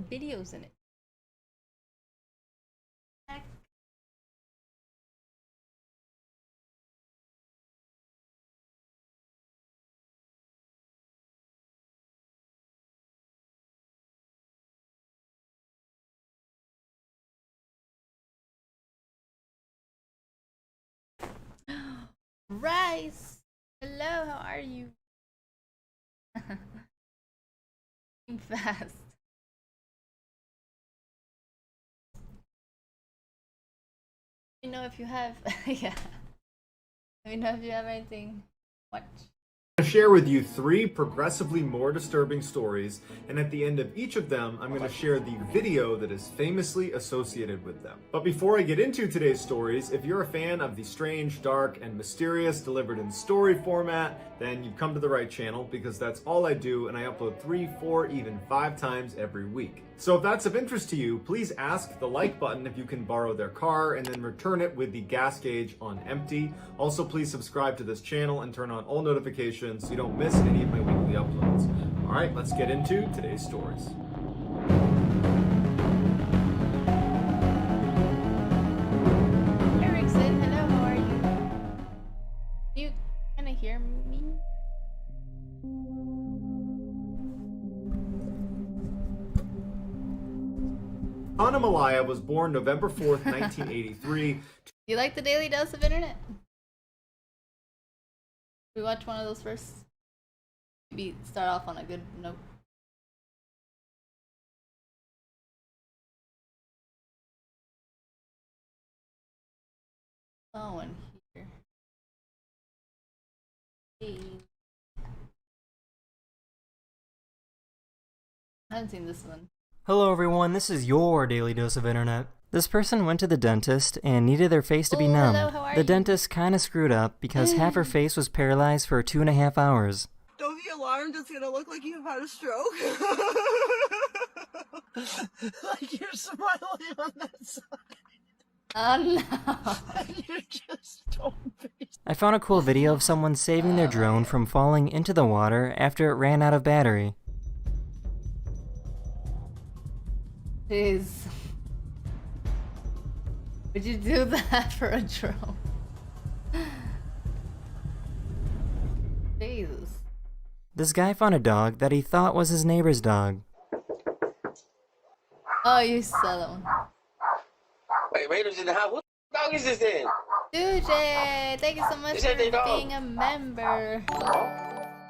videos in it. Rice! Hello, how are you? Fast. Let me know if you have yeah. Let me know if you have anything. Watch. I'm going to share with you 3 progressively more disturbing stories, and at the end of each of them, I'm going to share the video that is famously associated with them. But before I get into today's stories, if you're a fan of the strange, dark, and mysterious delivered in story format, then you've come to the right channel, because that's all I do, and I upload 3, 4, even 5 times every week. So if that's of interest to you, please ask the like button if you can borrow their car, and then return it with the gas gauge on empty. Also, please subscribe to this channel and turn on all notifications so you don't miss any of my weekly uploads. All right, let's get into today's stories. Erickson, hello, how are you? You kind of hear me? Anna Malaya was born November 4th, 1983. You like the Daily Dose of Internet? We watch one of those first. Maybe start off on a good note. Oh, and here. Hey. I haven't seen this one. Hello everyone, this is your Daily Dose of Internet. This person went to the dentist and needed their face to be numb. Hello, how are The you? dentist kinda screwed up because half her face was paralyzed for 2.5 hours. Don't be alarmed, it's gonna look like you've had a stroke. Like you're smiling on that side. Oh no. You just don't be. I found a cool video of someone saving their drone from falling into the water after it ran out of battery. Jeez. Would you do that for a drone? Jesus. This guy found a dog that he thought was his neighbor's dog. Oh, you sell that one. Wait, Raiders in the house. What dog is this then? Duje, thank you so much Is that for their dog? being a member.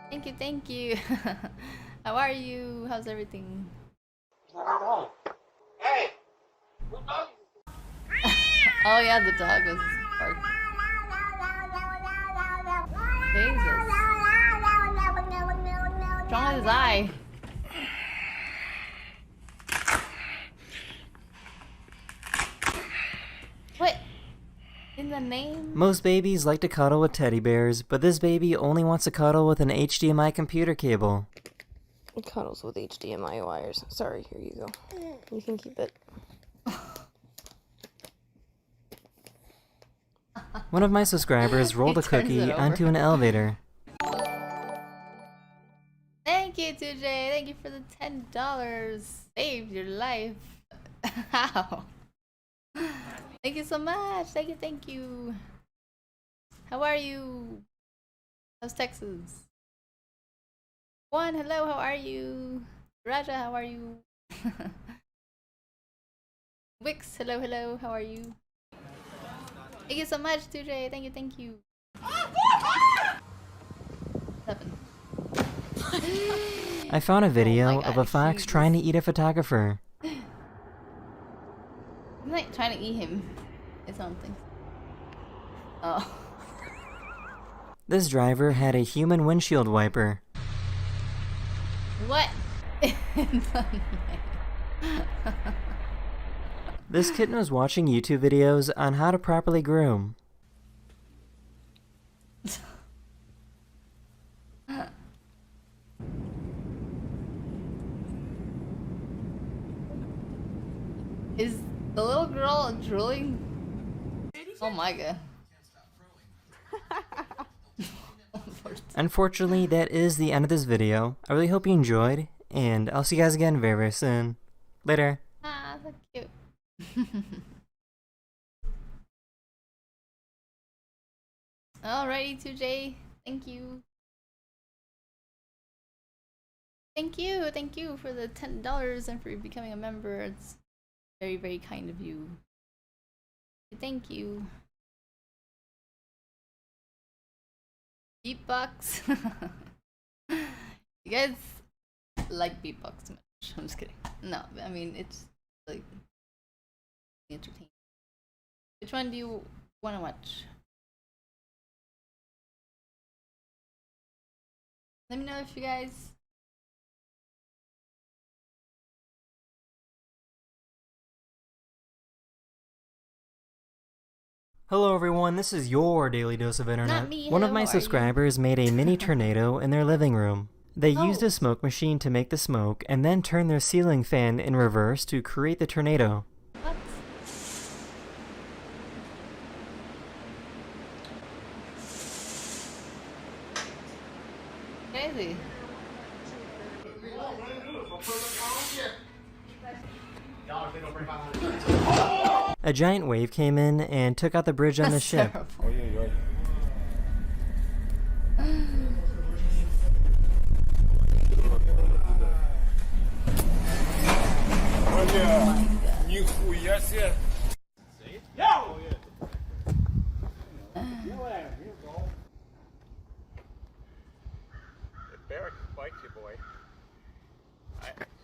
Thank you, thank you. How are you? How's everything? It's not their dog. Hey! What dog is Oh yeah, the dog was barking. Jesus. Strong as his eye. What? In the name? Most babies like to cuddle with teddy bears, but this baby only wants to cuddle with an HDMI computer cable. It cuddles with HDMI wires. Sorry, here you go. You can keep it. One of my subscribers rolled a He turns cookie it over. onto an elevator. Thank you, 2J. Thank you for the $10. Saved your life. How? Thank you so much. Thank you, thank you. How are you? How's Texas? Juan, hello, how are you? Raja, how are you? Wix, hello, hello, how are you? Thank you so much, 2J. Thank you, thank you. 7. I found a video my of God, a fox Jesus. trying to eat a photographer. I'm like trying to eat him. It's something. Oh. This driver had a human windshield wiper. What? This kitten was watching YouTube videos on how to properly groom. Is the little girl drooling? Oh my god. Unfortunately, that is the end of this video. I really hope you enjoyed, and I'll see you guys again very, very soon. Later. Ah, so cute. Alrighty, 2J. Thank you. Thank you for the $10 and for becoming a member. It's very, very kind of you. Thank you. Beatbox. You guys like beatbox too much. I'm just kidding. No, I mean it's like entertaining. Which one do you want to watch? Let me know if you guys. Hello everyone, this is your Daily Dose of Internet. Not me, One of hello, my how are you? subscribers made a mini tornado in their living room. They used a smoke machine to make the smoke and then turned their ceiling fan in reverse to create the tornado. What? Crazy. A giant wave came in and took out the bridge on the That's ship. terrible. Нихуя себе! Barrack bites you, boy.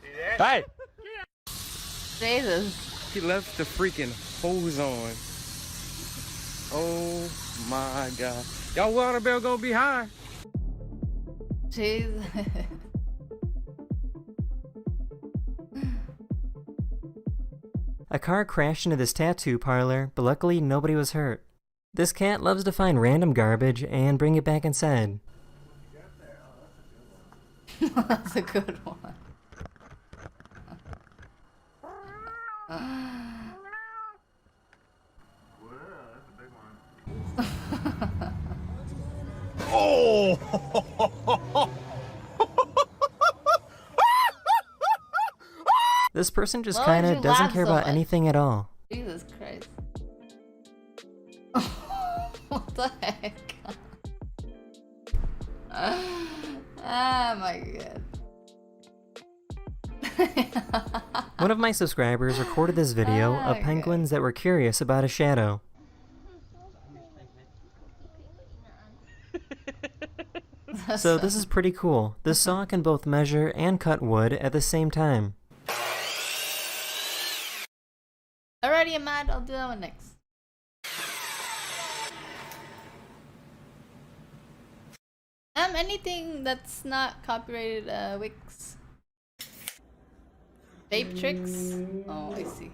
See that? Hey! Jesus. He left the freaking hose on. Oh my god. Y'all water bill gonna be high. Jesus. A car crashed into this tattoo parlor, but luckily nobody was hurt. This cat loves to find random garbage and bring it back inside. That's a good one. This person just Why would kinda you doesn't laugh care so about much? anything at all. Jesus Christ. What the heck? Oh my god. One of my subscribers recorded this video of Okay. penguins that were curious about a shadow. So this is pretty cool. This saw can both measure and cut wood at the same time. Alrighty, Ahmad, I'll do that one next. Anything that's not copyrighted, Wix. Vape tricks? Oh, I see.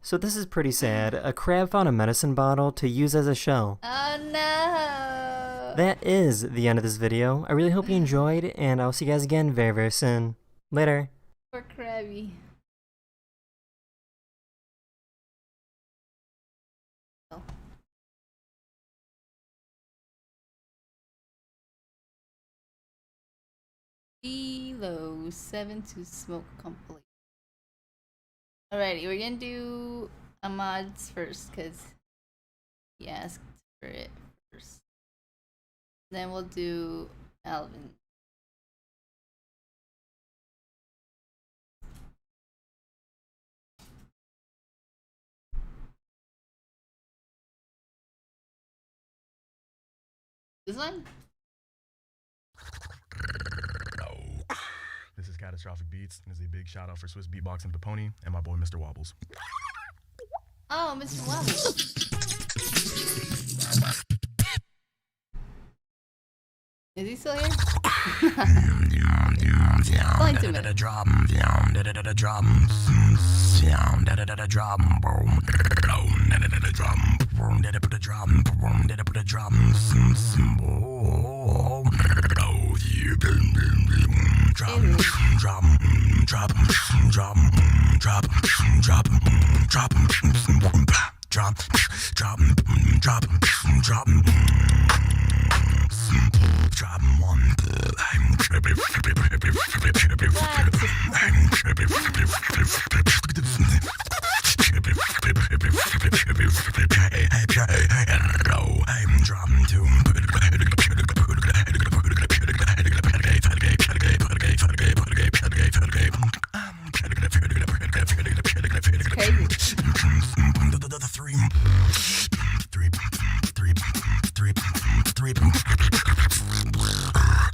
So this is pretty sad. A crab found a medicine bottle to use as a shell. Oh no! That is the end of this video. I really hope you enjoyed, and I'll see you guys again very, very soon. Later. Poor Krabby. Oh. Below 7 to smoke compilation. Alrighty, we're gonna do Ahmad's first because he asked for it first. Then we'll do Alvin. This one? This is Catastrophic Beats, and this is a big shout out for Swiss Beatboxing Paponi and my boy Mr. Wobbles. Oh, Mr. Wobbles. Is he still here? Explain to me.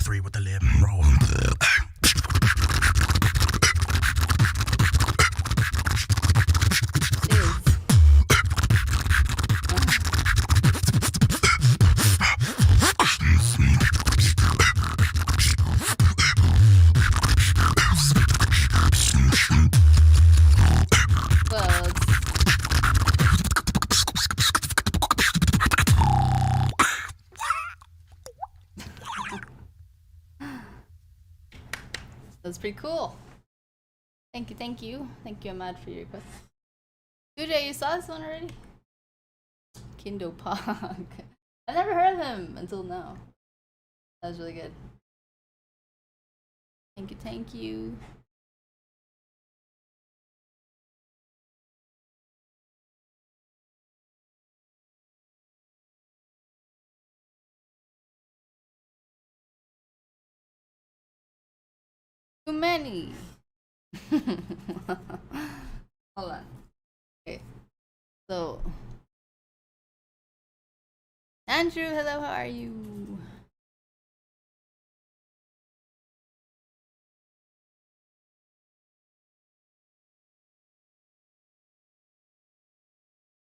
Three with the lip roll. That's pretty cool. Thank you, thank you. Thank you, Ahmad, for your request. Dude, you saw this one already? Kindo Pog. I never heard of him until now. That was really good. Thank you, thank you. Too many. Hold on. Okay. So, Andrew, hello, how are you?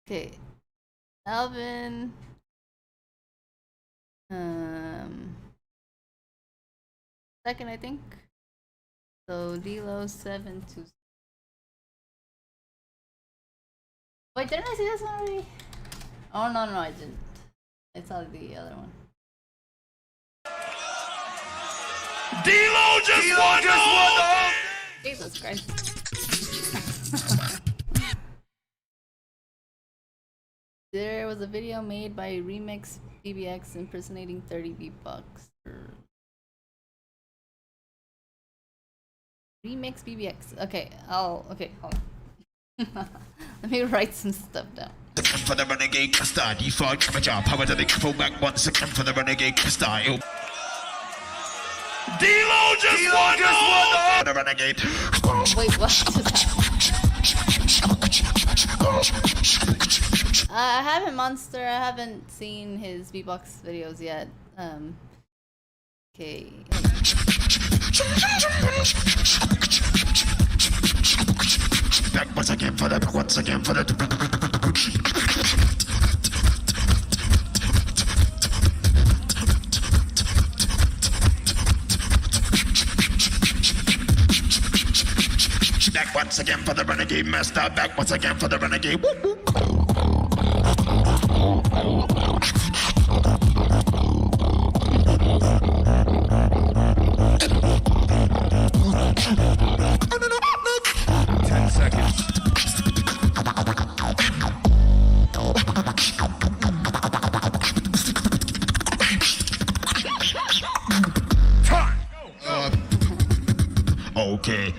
Okay. Alvin. Second, I think. So D-Lo 726. Wait, didn't I see this one already? Oh no, I didn't. I saw the other one. D-Lo just won the Jesus Christ. There was a video made by Remix BBX impersonating 30 beatboxers. Remix BBX. Okay, okay, hold on. Let me write some stuff down. for the renegade star. Default job, power to the triple back once again for the renegade style. D-Lo just won the renegade. Wait, what? I haven't Monster. I haven't seen his beatbox videos yet. Okay. Back once again for the Back once again for the renegade master. Back once again for the renegade. Whoop, whoop. Okay.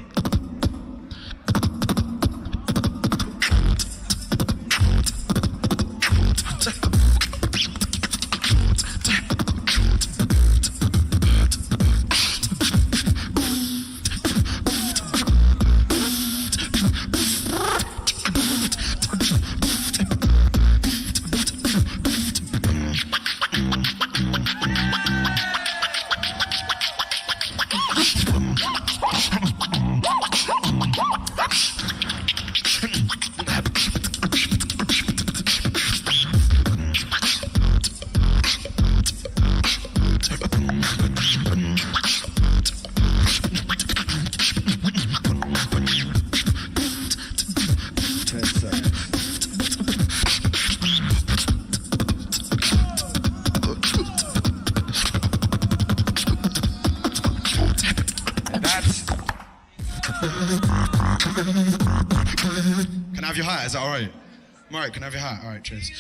Can I have your hat? Is that alright? Right, can I have your hat? Alright, cheers.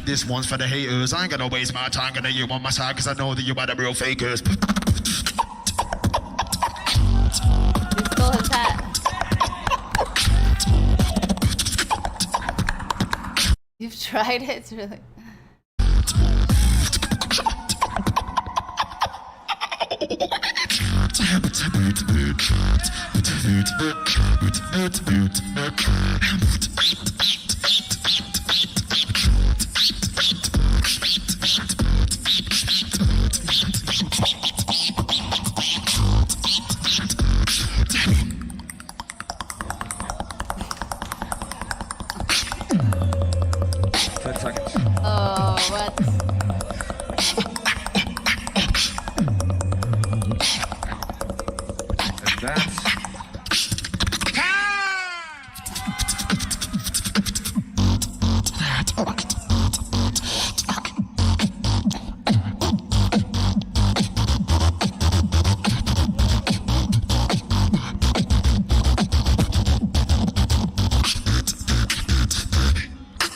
This one's for the haters. I ain't gonna waste my time, gonna you on my side, cause I know that you are the real fakers. He stole his hat. You've tried it? It's really... Oh, what?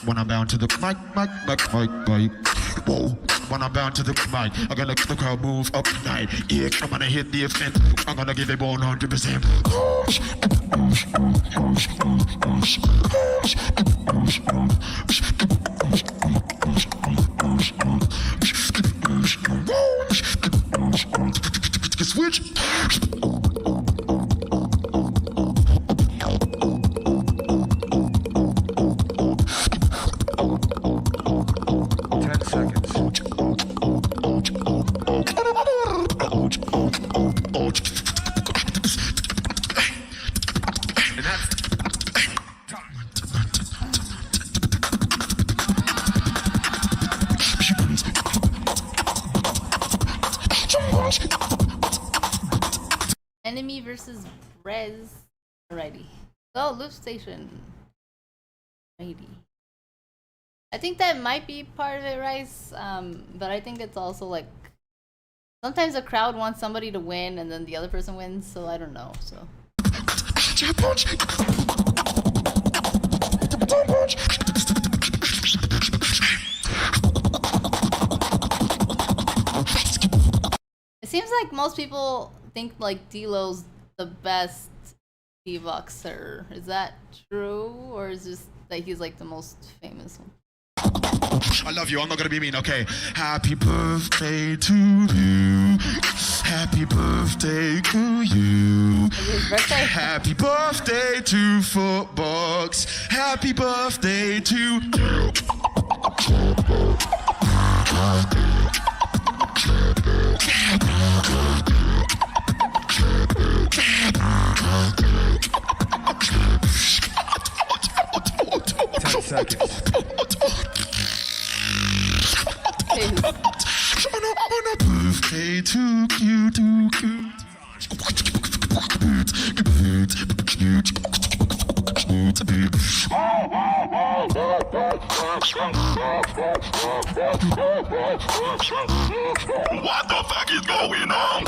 When I'm bound to the mic. Whoa. When I'm bound to the mic, I'm gonna make the crowd move up tonight. Yeah, I'm gonna hit the event. I'm gonna give it 100%. Switch. 10 seconds. And that's Enemy versus Rez. Alrighty. Go, loop station. Righty. I think that might be part of it, Rice. But I think it's also like sometimes the crowd wants somebody to win and then the other person wins, so I don't know. So it seems like most people think like D-Lo's the best beatboxer. Is that true, or is just that he's like the most famous one? I love you, I'm not gonna be mean, okay? Happy birthday to you. Happy birthday to you. Is it his birthday? Happy birthday to Footbox. Happy birthday to you. 10 seconds. On a birthday to you, to you. What the fuck is going on?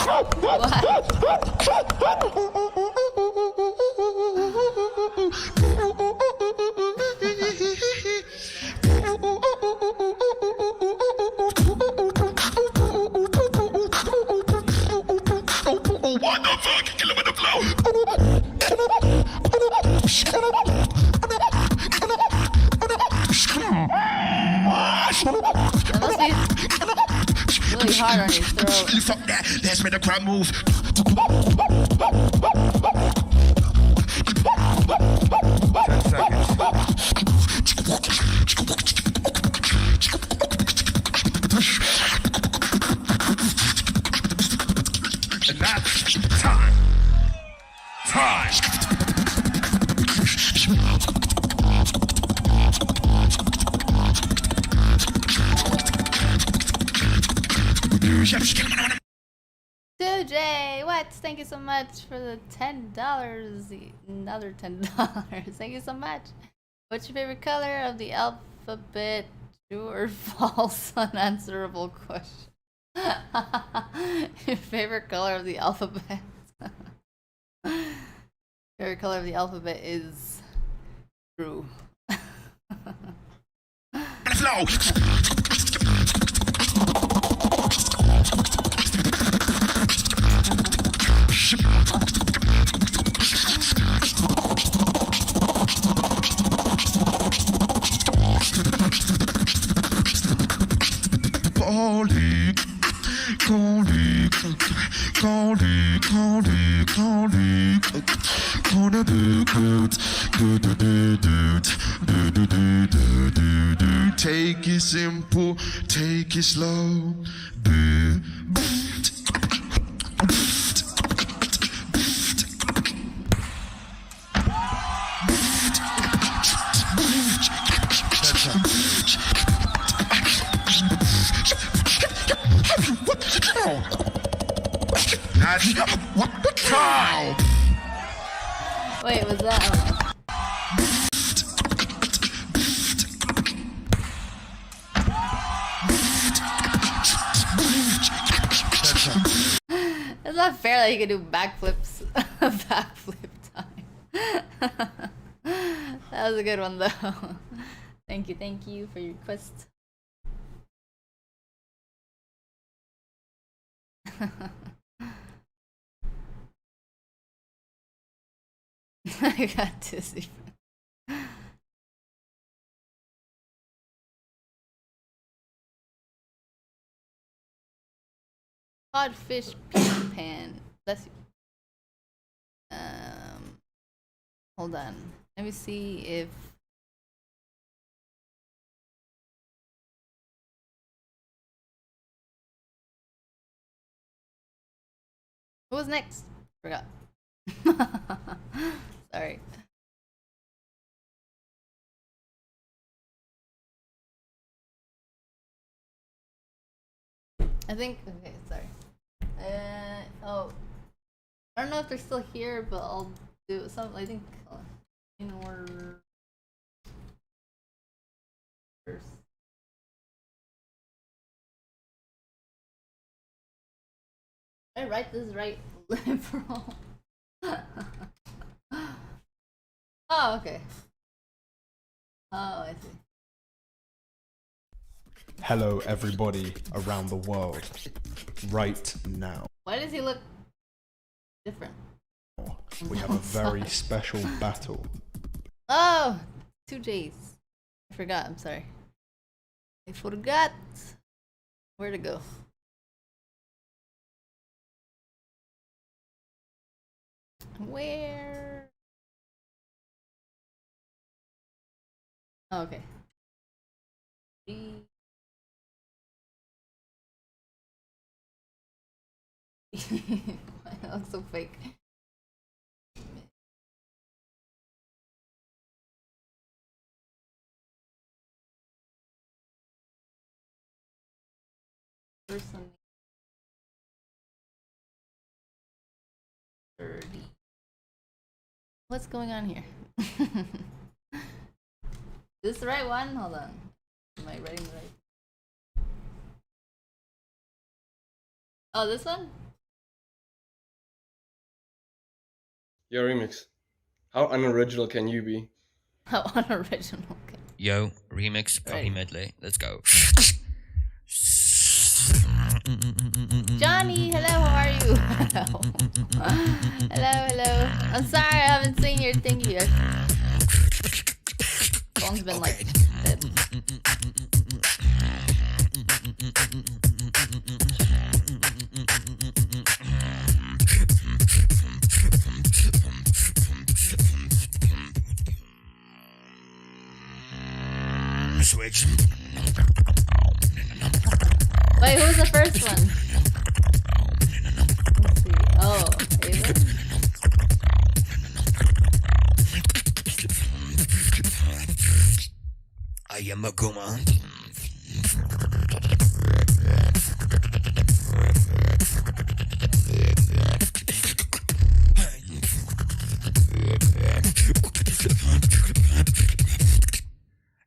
What the fuck? Kill him with the flow. That must be really hard on your throat. Fuck that. Let's make the crowd move. 10 seconds. And that's time. Jay, what? Thank you so much for the $10. Another $10. Thank you so much. What's your favorite color of the alphabet? True or false? Unanswerable question. Your favorite color of the alphabet? Favorite color of the alphabet is true. now. Take it simple, take it slow. Wait, was that? It's not fair that he can do backflips. Backflip time. That was a good one though. Thank you for your request. I got dizzy. Codfish pan. Bless you. Hold on. Let me see if who was next? Forgot. Sorry. I think, okay, sorry. Oh, I don't know if they're still here, but I'll do some, I think, in order first. Did I write this right? Liberal. Oh, okay. Oh, I see. Hello, everybody around the world, right now. Why does he look different? We have a very special battle. Oh, 2 J's. I forgot, I'm sorry. I forgot where to go. Where? Oh, okay. That looks so fake. Person 30. What's going on here? Is this the right one? Hold on. Am I writing the right? Oh, this one? Yo, remix. How unoriginal can you be? How unoriginal. Okay. Yo, remix, copy medley. Let's go. Johnny, hello, how are you? Hello. I'm sorry, I haven't seen your thingy yet. Phone's been like dead. Switch. Wait, who's the first one? Let's see. Oh, Ava? I am a Guma.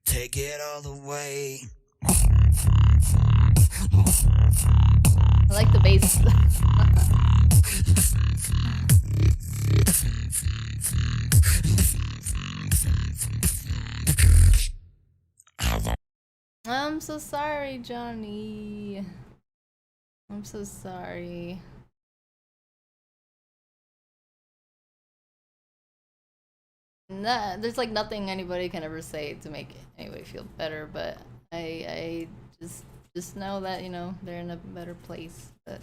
Take it all the way. I like the bass. I'm so sorry, Johnny. I'm so sorry. Nah, there's like nothing anybody can ever say to make anybody feel better, but I just know that, you know, they're in a better place, but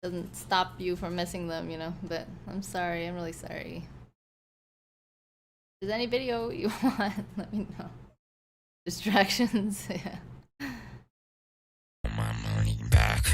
doesn't stop you from missing them, you know. But I'm sorry, I'm really sorry. If there's any video you want, let me know. Distractions, yeah. My money back.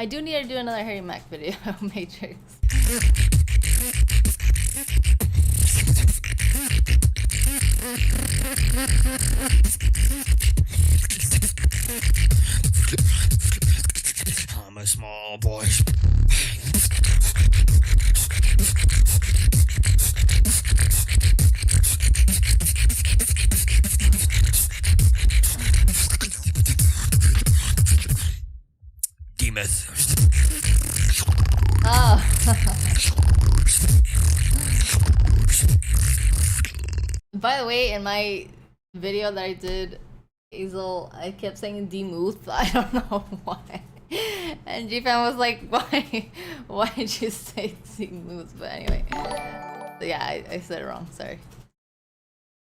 I do need to do another Harry Mack video, Matrix. I'm a small boy. Demeth. Oh. By the way, in my video that I did, Hazel, I kept saying Demuth. I don't know why. And G-Fan was like, why did you say Demuth? But anyway. So yeah, I said it wrong, sorry.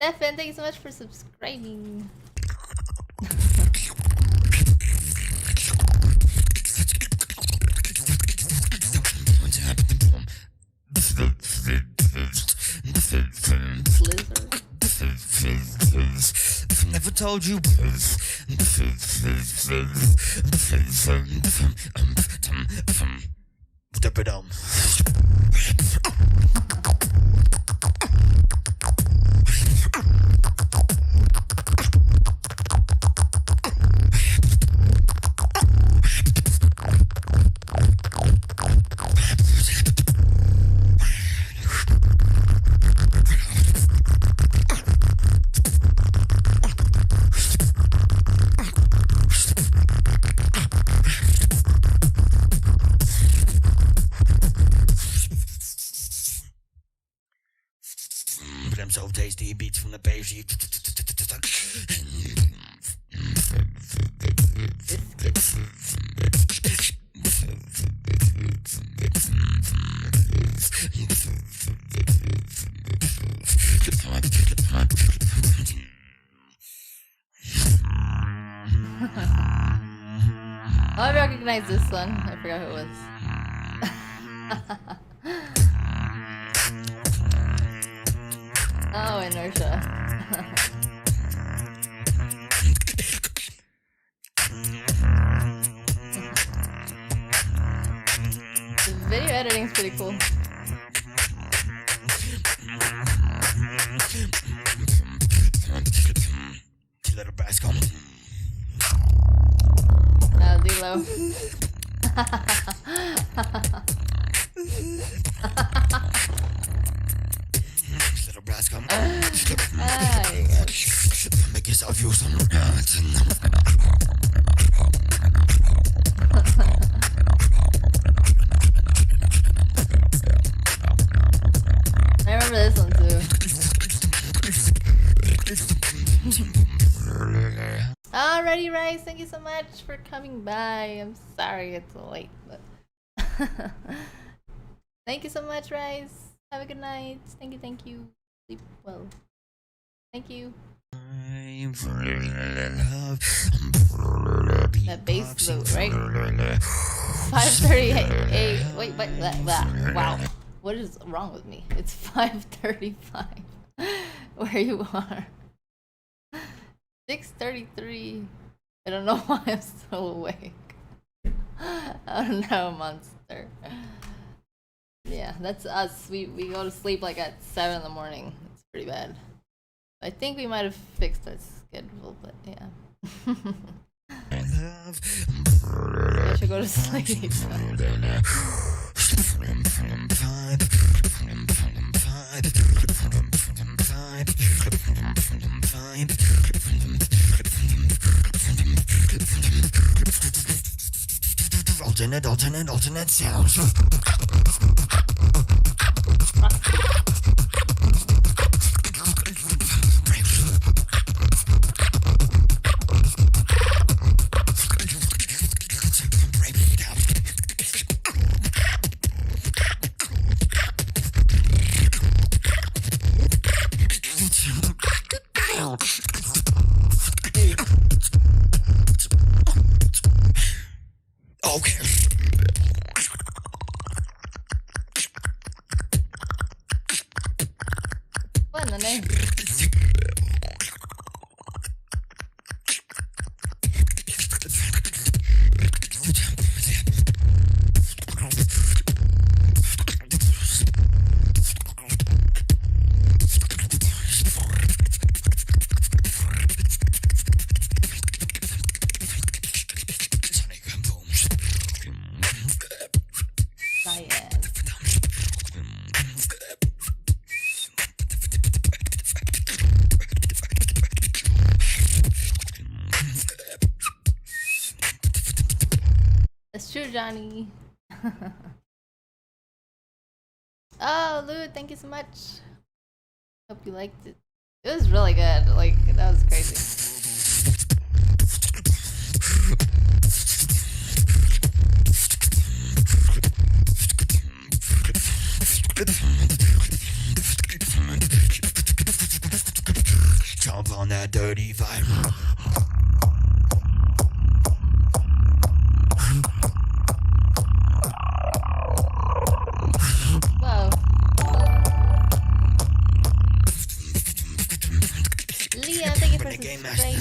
Stefan, thank you so much for subscribing. Never told you. But I'm so tasty, beats from the bass. Oh, I recognize this one. I forgot who it was. Oh, Inertia. The video editing's pretty cool. D-Lo. Make yourself use some. I remember this one too. Alrighty, Rice, thank you so much for coming by. I'm sorry it's late, but thank you so much, Rice. Have a good night. Thank you. Sleep well. Thank you. That bass though, right? 5:38. Wait, but wow. What is wrong with me? It's 5:35. Where you are? 6:33. I don't know why I'm still awake. I don't know, monster. Yeah, that's us. We go to sleep like at 7 in the morning. It's pretty bad. I think we might have fixed our schedule, but yeah. I should go to sleep. Alternate sounds. Okay. What in the name? That's true, Johnny. Oh, Lou, thank you so much. Hope you liked it. It was really good. Like, that was crazy. Jump on that dirty vibe. Whoa. Leah, thank you for subscribing.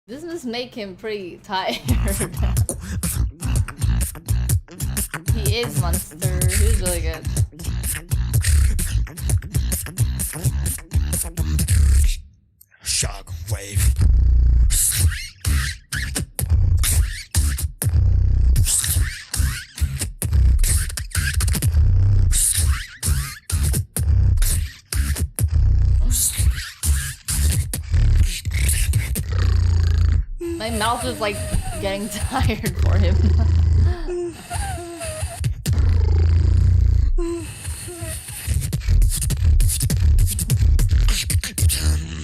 This must make him pretty tired. He is monster. He's really good. Shock wave. My mouth is like getting tired for him.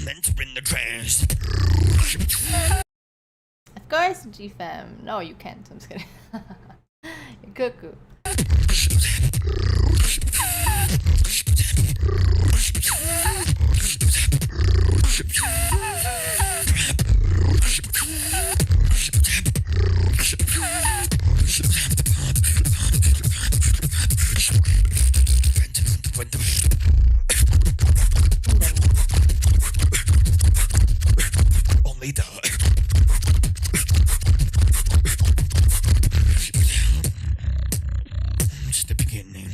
Entering the trance. Of course, G-Fam. No, you can't. I'm just kidding. You're cuckoo. Only the just the beginning.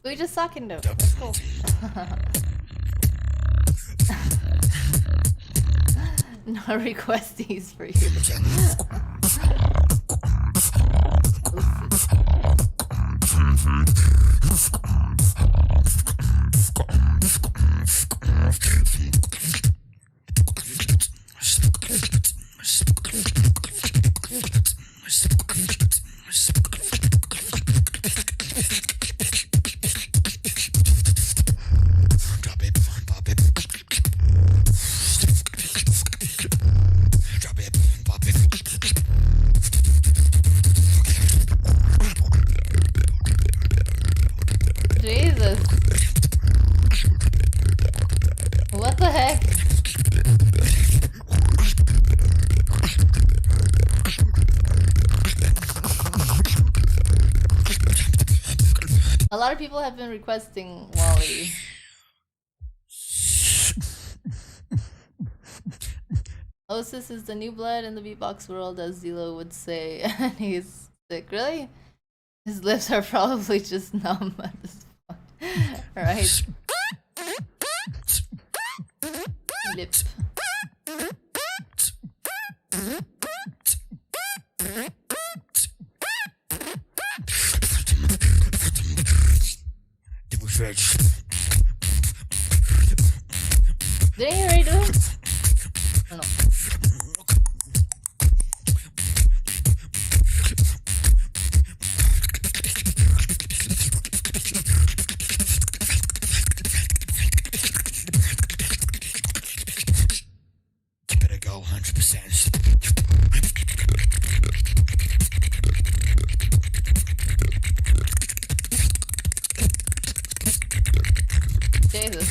We just sucking though. That's cool. No requesties for you. lot of people have been requesting Wally. Osis is the new blood in the beatbox world, as Zelo would say, and he's sick. Really? His lips are probably just numb at this point. Right? Lip. Didn't you already do it? Oh, no. You better go 100%. Jesus.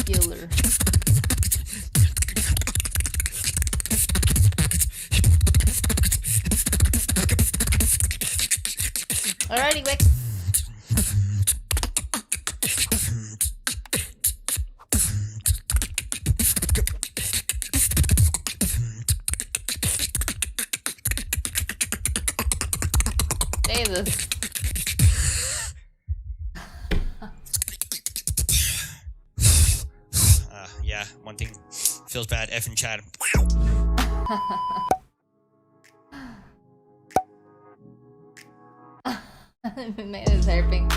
Killer. Alrighty, Wick. Jesus. Yeah, one thing feels bad, effing chat. Man is hairpink.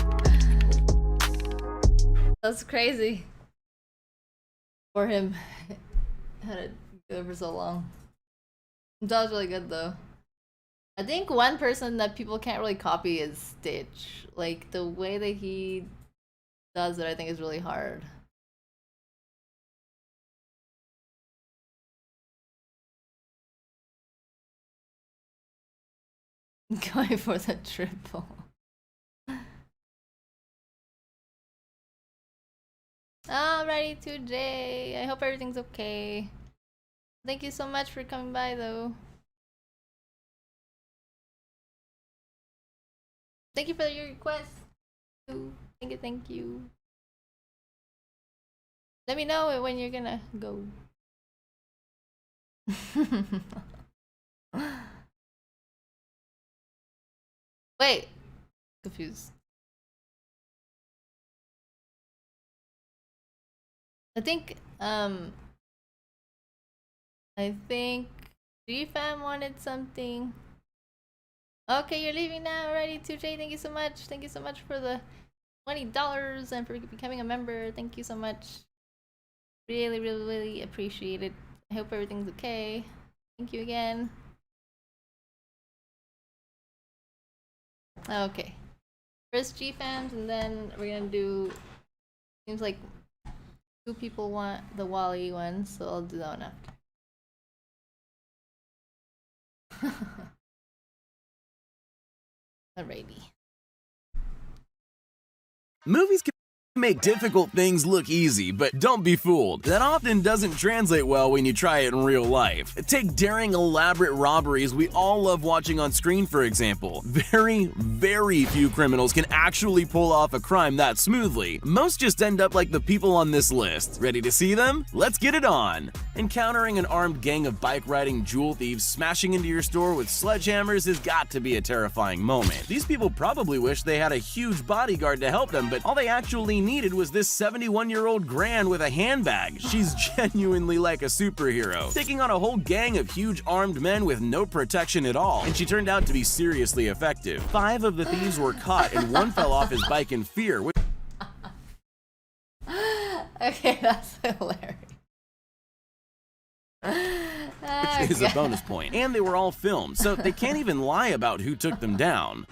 That's crazy. For him. Had it go for so long. That was really good though. I think one person that people can't really copy is Stitch. Like the way that he does it, I think is really hard. Going for the triple. Alrighty, today. I hope everything's okay. Thank you so much for coming by though. Thank you for your request. Thank you. Let me know when you're gonna go. Wait. Confused. I think GFam wanted something. Okay, you're leaving now already, 2J. Thank you so much. Thank you so much for the $20 and for becoming a member. Thank you so much. Really, really, really appreciate it. I hope everything's okay. Thank you again. Okay. First GFams, and then we're gonna do. Seems like 2 people want the Wally one, so I'll do that one after. Alrighty. Movies can make difficult things look easy, but don't be fooled. That often doesn't translate well when you try it in real life. Take daring, elaborate robberies we all love watching on screen, for example. Very few criminals can actually pull off a crime that smoothly. Most just end up like the people on this list. Ready to see them? Let's get it on! Encountering an armed gang of bike-riding jewel thieves smashing into your store with sledgehammers has got to be a terrifying moment. These people probably wish they had a huge bodyguard to help them, but all they actually needed was this 71-year-old gran with a handbag. She's genuinely like a superhero, taking on a whole gang of huge armed men with no protection at all, and she turned out to be seriously effective. 5 of the thieves were caught and 1 fell off his bike in fear. Okay, that's hilarious. Which is a bonus point. And they were all filmed, so they can't even lie about who took them down.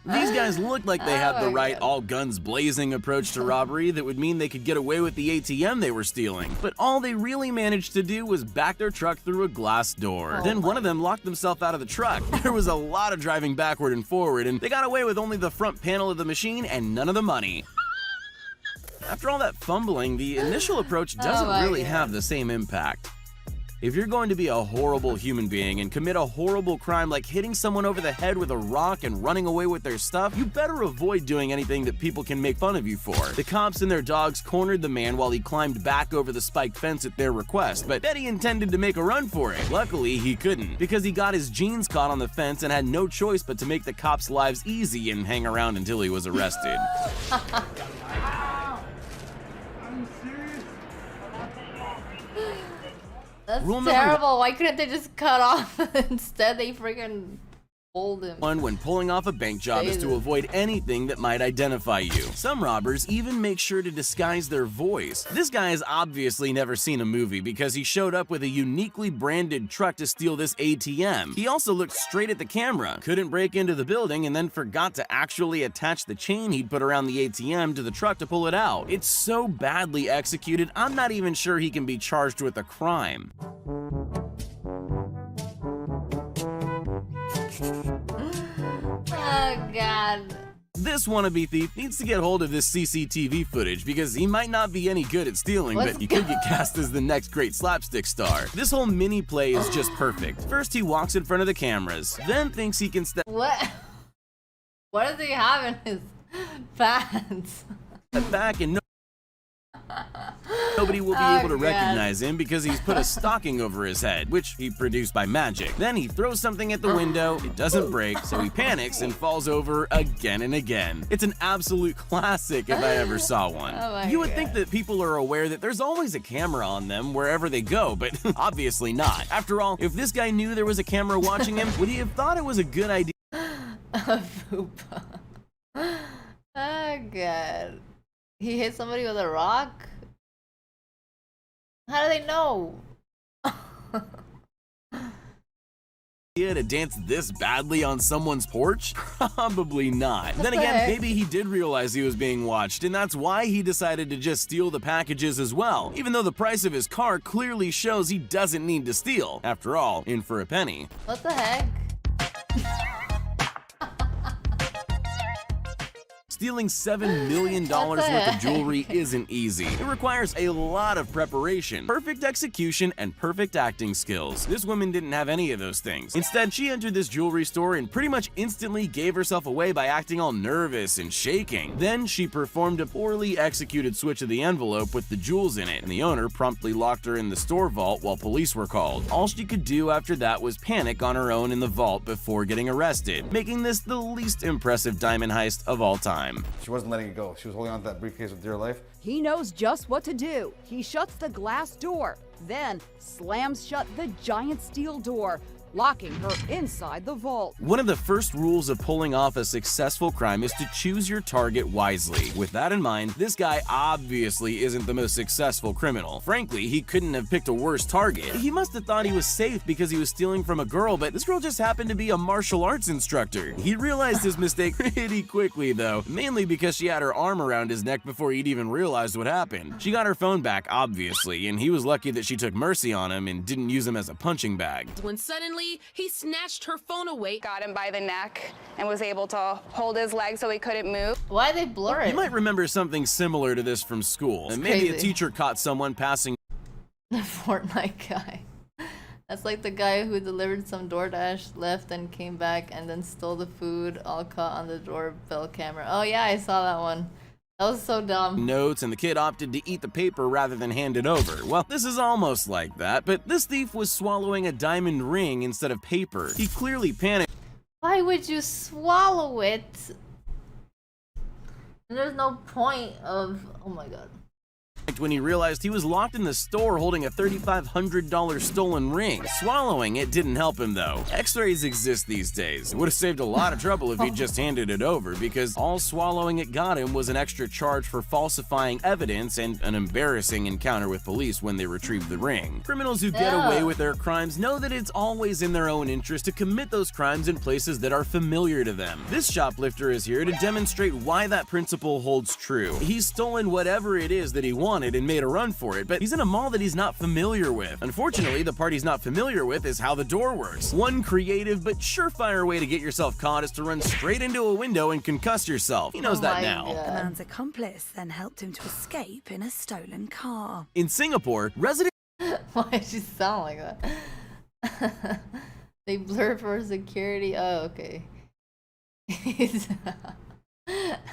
These guys looked like they had the right all guns blazing approach to robbery that would mean they could get away with the ATM they were stealing. But all they really managed to do was back their truck through a glass door. Then one of them locked themselves out of the truck. There was a lot of driving backward and forward, and they got away with only the front panel of the machine and none of the money. After all that fumbling, the initial approach doesn't really have the same impact. If you're going to be a horrible human being and commit a horrible crime like hitting someone over the head with a rock and running away with their stuff, you better avoid doing anything that people can make fun of you for. The cops and their dogs cornered the man while he climbed back over the spiked fence at their request, but Betty intended to make a run for it. Luckily, he couldn't, because he got his jeans caught on the fence and had no choice but to make the cops' lives easy and hang around until he was arrested. That's terrible. Why couldn't they just cut off? Instead, they freaking pulled him. When pulling off a bank job is to avoid anything that might identify you. Some robbers even make sure to disguise their voice. This guy has obviously never seen a movie because he showed up with a uniquely branded truck to steal this ATM. He also looked straight at the camera, couldn't break into the building, and then forgot to actually attach the chain he'd put around the ATM to the truck to pull it out. It's so badly executed, I'm not even sure he can be charged with a crime. Oh, God. This wannabe thief needs to get hold of this CCTV footage because he might not be any good at stealing, but he could get cast as the next great slapstick star. This whole mini play is just perfect. First, he walks in front of the cameras, then thinks he can step What does he have in his pants? back and nobody will be able to recognize him because he's put a stocking over his head, which he produced by magic. Then he throws something at the window, it doesn't break, so he panics and falls over again and again. It's an absolute classic if I ever saw one. You would think that people are aware that there's always a camera on them wherever they go, but obviously not. After all, if this guy knew there was a camera watching him, would he have thought it was a good idea? Oh, God. He hit somebody with a rock? How do they know? To dance this badly on someone's porch? Probably not. Then again, maybe he did realize he was being watched, and that's why he decided to just steal the packages as well, even though the price of his car clearly shows he doesn't need to steal. After all, in for a penny. What the heck? Stealing $7 million worth of jewelry isn't easy. It requires a lot of preparation, perfect execution, and perfect acting skills. This woman didn't have any of those things. Instead, she entered this jewelry store and pretty much instantly gave herself away by acting all nervous and shaking. Then she performed a poorly executed switch of the envelope with the jewels in it, and the owner promptly locked her in the store vault while police were called. All she could do after that was panic on her own in the vault before getting arrested, making this the least impressive diamond heist of all time. She wasn't letting it go. She was holding on to that briefcase with dear life. He knows just what to do. He shuts the glass door, then slams shut the giant steel door, locking her inside the vault. One of the first rules of pulling off a successful crime is to choose your target wisely. With that in mind, this guy obviously isn't the most successful criminal. Frankly, he couldn't have picked a worse target. He must have thought he was safe because he was stealing from a girl, but this girl just happened to be a martial arts instructor. He realized his mistake pretty quickly though, mainly because she had her arm around his neck before he'd even realized what happened. She got her phone back, obviously, and he was lucky that she took mercy on him and didn't use him as a punching bag. When suddenly, he snatched her phone away, got him by the neck, and was able to hold his leg so he couldn't move. Why they blur it? You might remember something similar to this from school. And maybe a teacher caught someone passing the Fortnite guy. That's like the guy who delivered some DoorDash, left and came back and then stole the food, all caught on the doorbell camera. Oh yeah, I saw that one. That was so dumb. Notes, and the kid opted to eat the paper rather than hand it over. Well, this is almost like that, but this thief was swallowing a diamond ring instead of paper. He clearly panicked. Why would you swallow it? There's no point of... Oh my god. When he realized he was locked in the store holding a $3,500 stolen ring. Swallowing it didn't help him though. X-rays exist these days. It would have saved a lot of trouble if he'd just handed it over, because all swallowing it got him was an extra charge for falsifying evidence and an embarrassing encounter with police when they retrieved the ring. Criminals who get away with their crimes know that it's always in their own interest to commit those crimes in places that are familiar to them. This shoplifter is here to demonstrate why that principle holds true. He's stolen whatever it is that he wants, wanted and made a run for it, but he's in a mall that he's not familiar with. Unfortunately, the part he's not familiar with is how the door works. One creative but surefire way to get yourself caught is to run straight into a window and concuss yourself. He knows that now. The man's accomplice then helped him to escape in a stolen car. In Singapore, residents... Why does she sound like that? They blur for security. Oh, okay.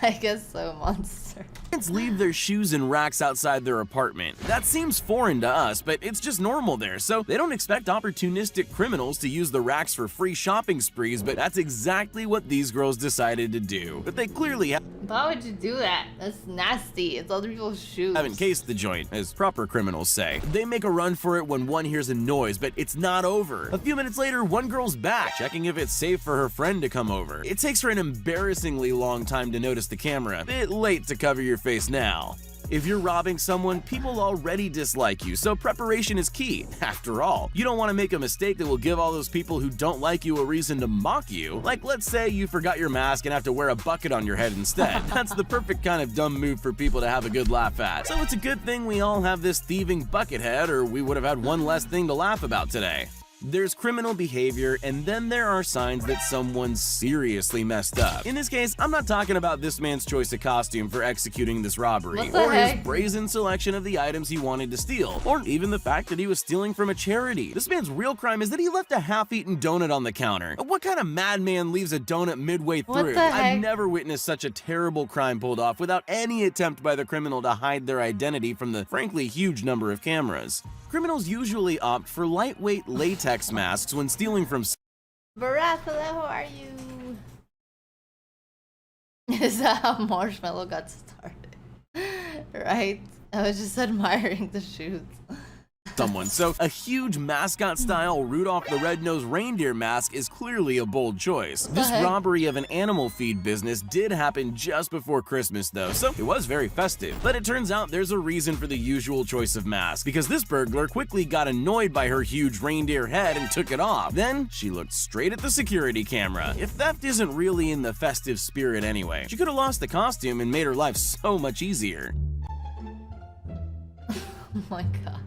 I guess so, monster. leave their shoes in racks outside their apartment. That seems foreign to us, but it's just normal there, so they don't expect opportunistic criminals to use the racks for free shopping sprees, but that's exactly what these girls decided to do. But they clearly Why would you do that? That's nasty. It's other people's shoes. haven't cased the joint, as proper criminals say. They make a run for it when one hears a noise, but it's not over. A few minutes later, one girl's back, checking if it's safe for her friend to come over. It takes her an embarrassingly long time to notice the camera. Bit late to cover your face now. If you're robbing someone, people already dislike you, so preparation is key. After all, you don't want to make a mistake that will give all those people who don't like you a reason to mock you. Like, let's say you forgot your mask and have to wear a bucket on your head instead. That's the perfect kind of dumb move for people to have a good laugh at. So it's a good thing we all have this thieving bucket head, or we would have had one less thing to laugh about today. There's criminal behavior, and then there are signs that someone's seriously messed up. In this case, I'm not talking about this man's choice of costume for executing this robbery, or his brazen selection of the items he wanted to steal, or even the fact that he was stealing from a charity. This man's real crime is that he left a half-eaten donut on the counter. What kind of madman leaves a donut midway through? I've never witnessed such a terrible crime pulled off without any attempt by the criminal to hide their identity from the frankly huge number of cameras. Criminals usually opt for lightweight latex masks when stealing from... Barath, hello, how are you? Is that how Marshmallow got started? Right? I was just admiring the shoes. someone, so a huge mascot-style Rudolph the Red-Nosed Reindeer mask is clearly a bold choice. This robbery of an animal feed business did happen just before Christmas though, so it was very festive. But it turns out there's a reason for the usual choice of mask, because this burglar quickly got annoyed by her huge reindeer head and took it off. Then she looked straight at the security camera. If theft isn't really in the festive spirit anyway, she could have lost the costume and made her life so much easier. Oh my god.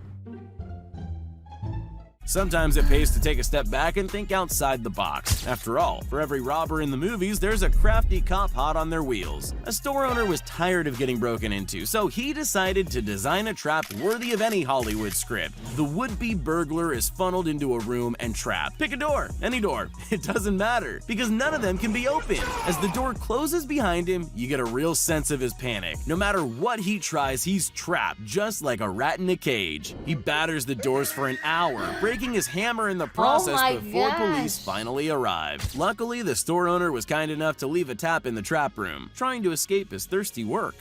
Sometimes it pays to take a step back and think outside the box. After all, for every robber in the movies, there's a crafty cop hot on their wheels. A store owner was tired of getting broken into, so he decided to design a trap worthy of any Hollywood script. The would-be burglar is funneled into a room and trapped. Pick a door, any door, it doesn't matter, because none of them can be opened. As the door closes behind him, you get a real sense of his panic. No matter what he tries, he's trapped, just like a rat in a cage. He batters the doors for an hour, breaking his hammer in the process before police finally arrived. Luckily, the store owner was kind enough to leave a tap in the trap room, trying to escape his thirsty work.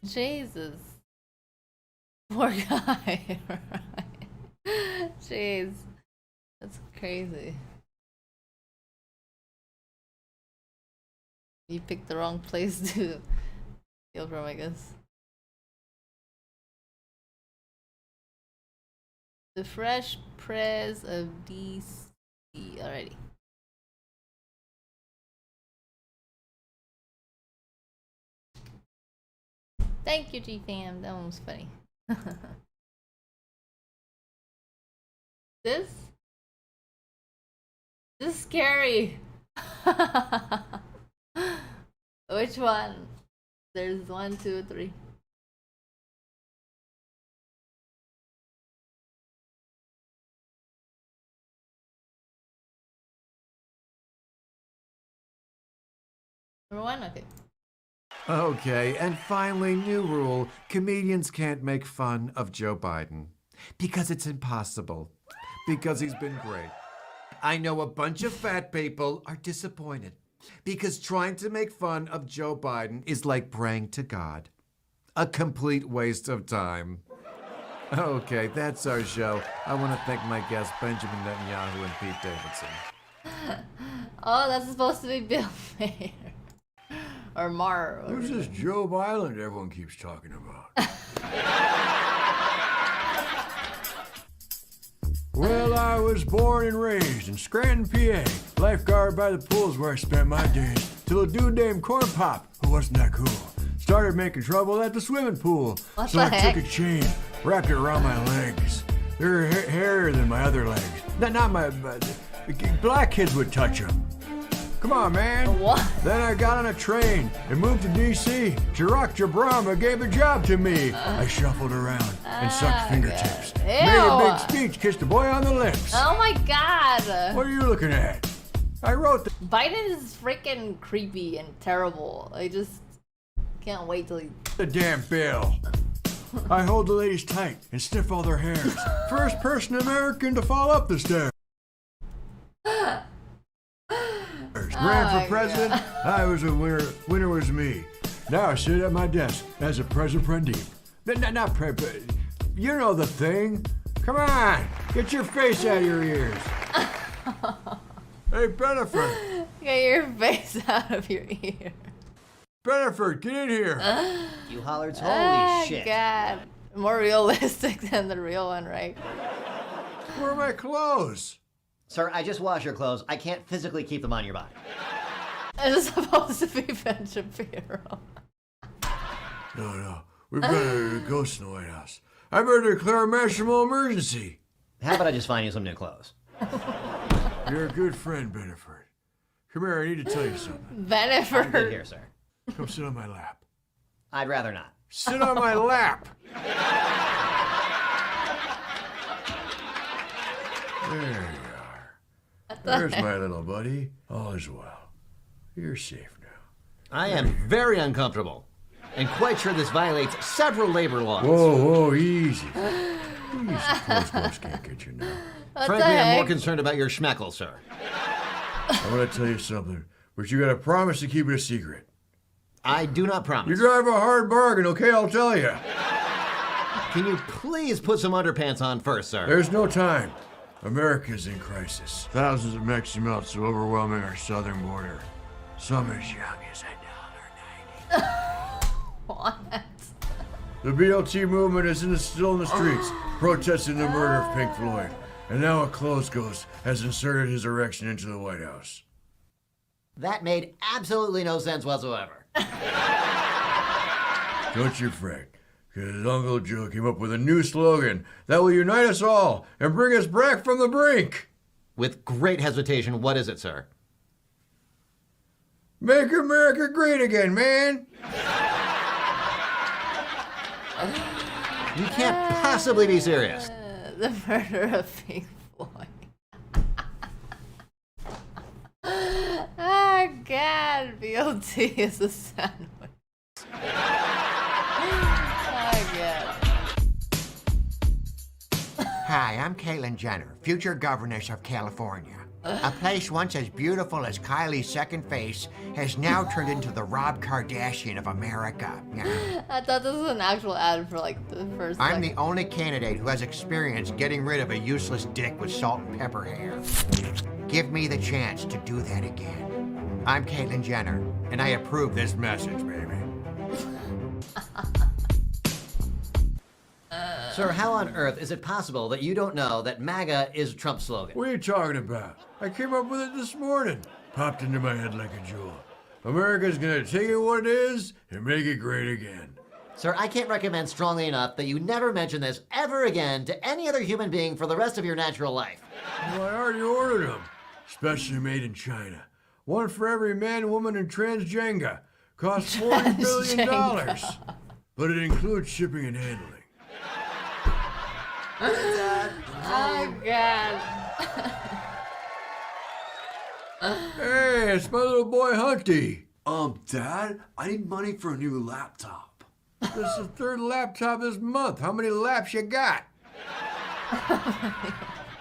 Jesus. Poor guy. Jeez. That's crazy. You picked the wrong place to steal from, I guess. The Fresh Press of DC. Alrighty. Thank you, G-Fam. That one was funny. This is scary. Which one? There's 1, 2, 3. Number 1? Okay. Okay, and finally, new rule. Comedians can't make fun of Joe Biden. Because it's impossible. Because he's been great. I know a bunch of fat people are disappointed. Because trying to make fun of Joe Biden is like praying to God. A complete waste of time. Okay, that's our show. I want to thank my guests, Benjamin Netanyahu and Pete Davidson. Oh, that's supposed to be Bill Mayer. Or Mar. Who's this Joe Biden everyone keeps talking about? Well, I was born and raised in Scranton, PA. Lifeguard by the pool's where I spent my days. Till a dude named Corn Pop, who wasn't that cool, started making trouble at the swimming pool. What So the I heck? took a chain, wrapped it around my legs. They're hairier than my other legs. Not my black kids would touch them. Come on, man. What? Then I got on a train and moved to D.C. Barack Obama gave a job to me. I shuffled around and sucked fingertips. Ew. Made a big speech, kissed a boy on the lips. Oh my god. What are you looking at? I wrote the... Biden is freaking creepy and terrible. I just can't wait till he... The damn bill. I hold the ladies tight and sniff all their hairs. First person American to fall up the stairs. Ran for president. I was a winner. Winner was me. Now I sit at my desk as a president. Not pre. You know the thing. Come on, get your face out of your ears. Hey, Beneford. Get your face out of your ear. Beneford, get in here. You hollered, holy shit. God. More realistic than the real one, right? Where are my clothes? Sir, I just washed your clothes. I can't physically keep them on your body. It's supposed to be Ben Shapiro. No. We've got a ghost in the White House. I better declare a national emergency. How about I just find you some new clothes? You're a good friend, Beneford. Come here, I need to tell you something. Beneford. I'm good here, sir. Come sit on my lap. I'd rather not. Sit on my lap. There you are. There's my little buddy. All is well. You're safe now. I am very uncomfortable and quite sure this violates several labor laws. Whoa, easy. Easy, close can't get you now. Frankly, I'm more concerned about your schmeckle, sir. I'm gonna tell you something, but you gotta promise to keep it a secret. I do not promise. You drive a hard bargain, okay? I'll tell you. Can you please put some underpants on first, sir? There's no time. America's in crisis. Thousands of Mexican melts are overwhelming our southern border. Some as young as $1.90. What? The BLT movement is still in the streets, protesting the murder of Pink Floyd. And now a clothes ghost has inserted his erection into the White House. That made absolutely no sense whatsoever. Don't you fret, because Uncle Joe came up with a new slogan that will unite us all and bring us back from the brink. With great hesitation, what is it, sir? Make America great again, man. You can't possibly be serious. The murder of Pink Floyd. Oh God, BLT is a sandwich. Oh God. Hi, I'm Caitlyn Jenner, future governess of California. A place once as beautiful as Kylie's second face has now turned into the Rob Kardashian of America. I thought this was an actual ad for like the first. I'm the only candidate who has experience getting rid of a useless dick with salt and pepper hair. Give me the chance to do that again. I'm Caitlyn Jenner, and I approve this message, baby. Sir, how on earth is it possible that you don't know that MAGA is Trump's slogan? What are you talking about? I came up with it this morning. Popped into my head like a jewel. America's gonna take it what it is and make it great again. Sir, I can't recommend strongly enough that you never mention this ever again to any other human being for the rest of your natural life. Well, I already ordered them. Specially made in China. One for every man, woman, and transgender. Costs $40 billion. But it includes shipping and handling. Oh God. Hey, it's my little boy Hunty. Dad, I need money for a new laptop. This is the third laptop this month. How many laps you got?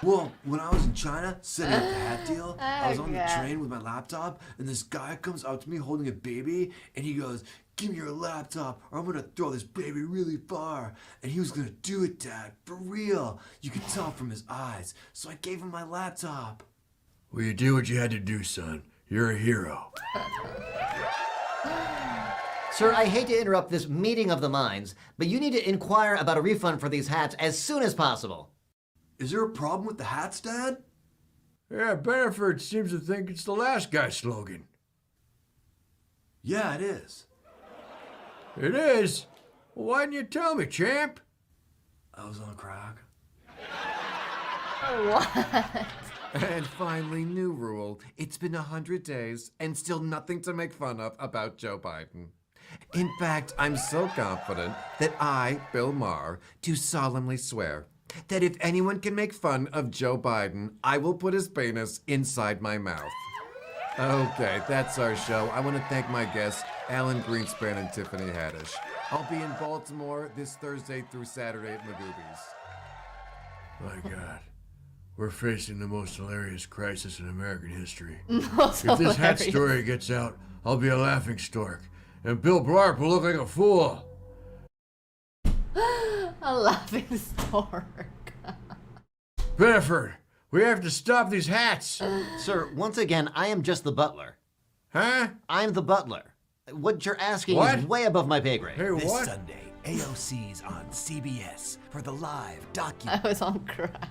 Well, when I was in China setting up the hat deal, I was on the God. train with my laptop, and this guy comes up to me holding a baby, and he goes, "Give me your laptop, or I'm gonna throw this baby really far." And he was gonna do it, Dad, for real. You could tell from his eyes. So I gave him my laptop. Well, you did what you had to do, son. You're a hero. Sir, I hate to interrupt this meeting of the minds, but you need to inquire about a refund for these hats as soon as possible. Is there a problem with the hats, Dad? Yeah, Beneford seems to think it's the last guy's slogan. Yeah, it is. It is? Why didn't you tell me, champ? I was on crack. What? And finally, new rule. It's been 100 days and still nothing to make fun of about Joe Biden. In fact, I'm so confident that I, Bill Maher, do solemnly swear that if anyone can make fun of Joe Biden, I will put his penis inside my mouth. Okay, that's our show. I want to thank my guests, Alan Greenspan and Tiffany Haddish. I'll be in Baltimore this Thursday through Saturday at Magoobies. My God. We're facing the most hilarious crisis in American history. Most If this hat hilarious. story gets out, I'll be a laughing stork. And Bill Blark will look like a fool. A laughing stork. Beneford, we have to stop these hats. Sir, once again, I am just the butler. Huh? I'm the butler. What you're asking What? is way above my pay grade. Hey, This what? Sunday, AOC's on CBS for the live docu. I was on crack.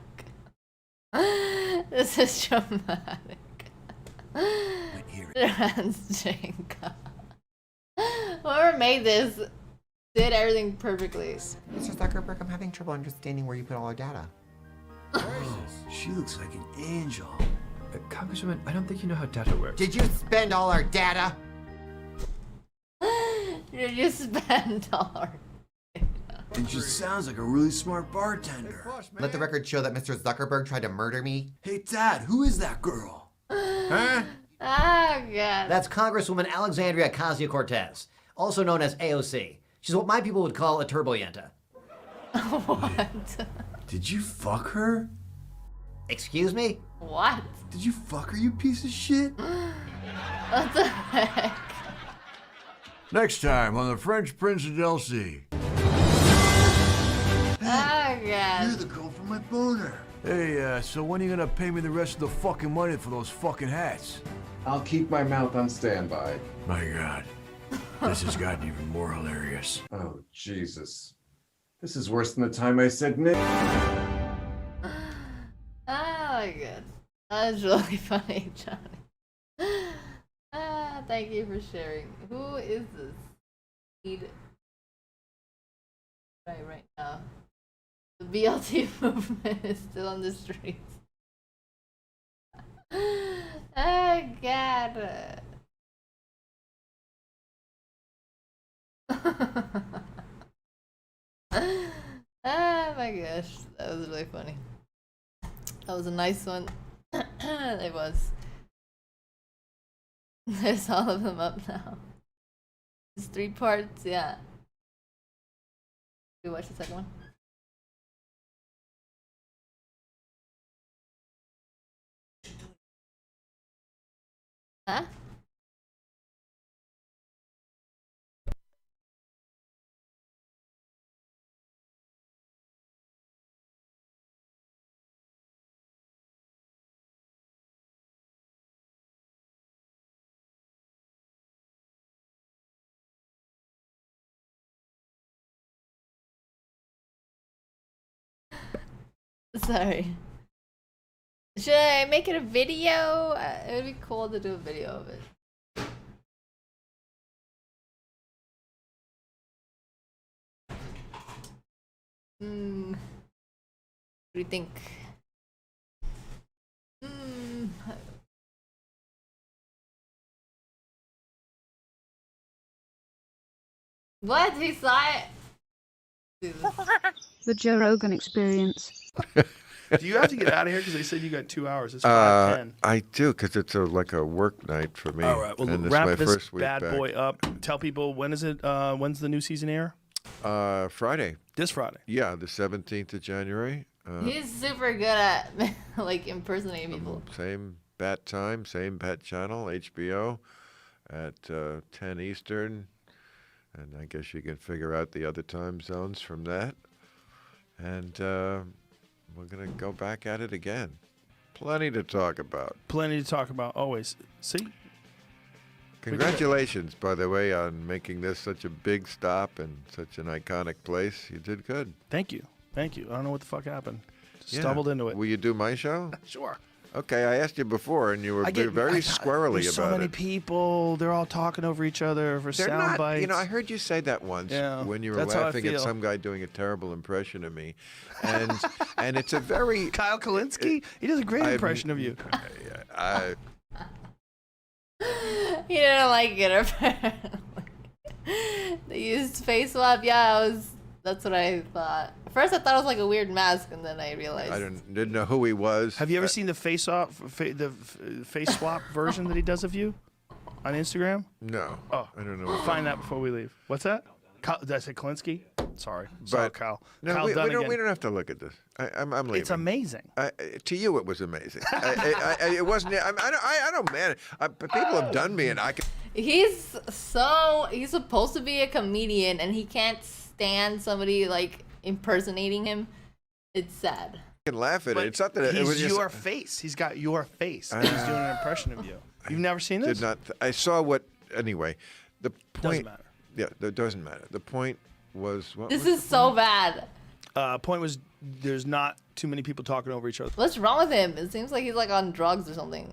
This is dramatic. Transgender. Whoever made this did everything perfectly. Mr. Zuckerberg, I'm having trouble understanding where you put all our data. She looks like an angel. Congresswoman, I don't think you know how data works. Did you spend all our data? Did you spend $? And she sounds like a really smart bartender. Let the record show that Mr. Zuckerberg tried to murder me. Hey, Dad, who is that girl? Huh? Oh, God. That's Congresswoman Alexandria Ocasio-Cortez, also known as AOC. She's what my people would call a turboyenta. What? Did you fuck her? Excuse me? What? Did you fuck her, you piece of shit? What the heck? Next time on the French Prince of Delsey. Oh, God. You're the girl from my boner. Hey, so when are you gonna pay me the rest of the fucking money for those fucking hats? I'll keep my mouth on standby. My God. This has gotten even more hilarious. Oh, Jesus. This is worse than the time I said Nick. Oh, my God. That was really funny, Johnny. Thank you for sharing. Who is this? Need right now. The BLT movement is still on the streets. Oh, God. Oh my gosh, that was really funny. That was a nice one. It was. There's all of them up now. It's 3 parts, yeah. Did you watch the second one? Huh? Sorry. Should I make it a video? It would be cool to do a video of it. What do you think? What? He saw it? The Joe Rogan Experience. Do you have to get out of here? Because they said you got 2 hours. It's 5:10. I do, because it's like a work night for me. All right. Well, and wrap my this first week bad back. boy up. Tell people, when is it? When's the new season air? Friday. This Friday. Yeah, the 17th of January. He's super good at like impersonating people. Same bat time, same bat channel, HBO, at 10 Eastern. And I guess you can figure out the other time zones from that. And we're going to go back at it again. Plenty to talk about. Plenty to talk about, always. See? Congratulations, by the way, on making this such a big stop and such an iconic place. You did good. Thank you. Thank you. I don't know what the fuck happened. Just Yeah. stumbled into it. Will you do my show? Sure. Okay, I asked you before, and you were very squirrely There's about so many it. people. They're all talking over each other for They're sound not, bites. You know, I heard you say that once when you were that's how I laughing at feel. some guy doing a terrible impression of me, and and it's a very Kyle Kalinske. He does a great impression of you. He didn't like it apparently. They used face swap. Yeah, that's what I thought. At first I thought it was like a weird mask, and then I realized. I didn't know who he was. Have you ever seen the face swap version that he does of you on Instagram? No. Oh, I don't know. We'll find that before we leave. What's that? Did I say Klinsky? Sorry, Kyle. No, Kyle we Dunnigan. don't have to look at this. I'm leaving. It's amazing. To you, it was amazing. It wasn't. I don't man. People have done me, and I can. He's supposed to be a comedian, and he can't stand somebody like impersonating him. It's sad. I can laugh at it. It's not that He's it was just, your face. He's got your face. He's doing an impression of you. You've never seen this? Did not. I saw what. Anyway, the point. Doesn't matter. Yeah, that doesn't matter. The point was. This is so bad. Point was there's not too many people talking over each other. What's wrong with him? It seems like he's like on drugs or something.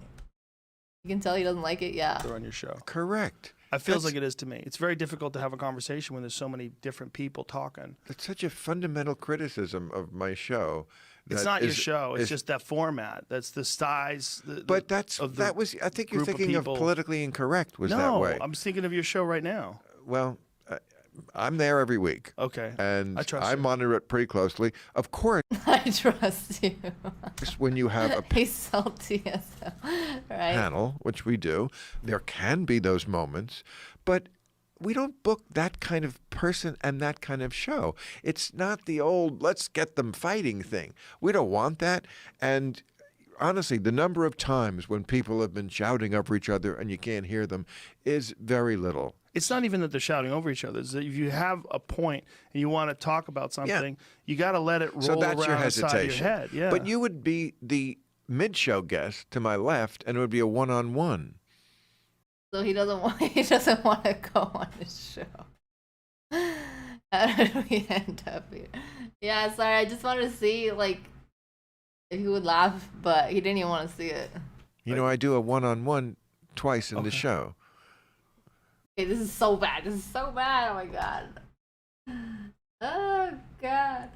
You can tell he doesn't like it. Yeah. They're on your show. Correct. It feels like it is to me. It's very difficult to have a conversation when there's so many different people talking. That's such a fundamental criticism of my show. It's not your show. It's just that format. That's the size. But that was. I think you're thinking of politically incorrect. Was that way? No, I'm thinking of your show right now. Well, I'm there every week. Okay. And I trust I you. monitor it pretty closely. Of course. I trust you. When you have a He's salty as hell, right? panel, which we do, there can be those moments, but we don't book that kind of person and that kind of show. It's not the old let's get them fighting thing. We don't want that. And honestly, the number of times when people have been shouting over each other and you can't hear them is very little. It's not even that they're shouting over each other. It's that if you have a point and you want to talk about something, you got to let it roll So that's around your inside hesitation. your head. Yeah. But you would be the mid-show guest to my left, and it would be a one-on-one. So he doesn't want to go on his show. How did we end up here? Yeah, sorry. I just wanted to see like if he would laugh, but he didn't even want to see it. You know, I do a one-on-one twice in the show. Okay, this is so bad. This is so bad. Oh my god. Oh god.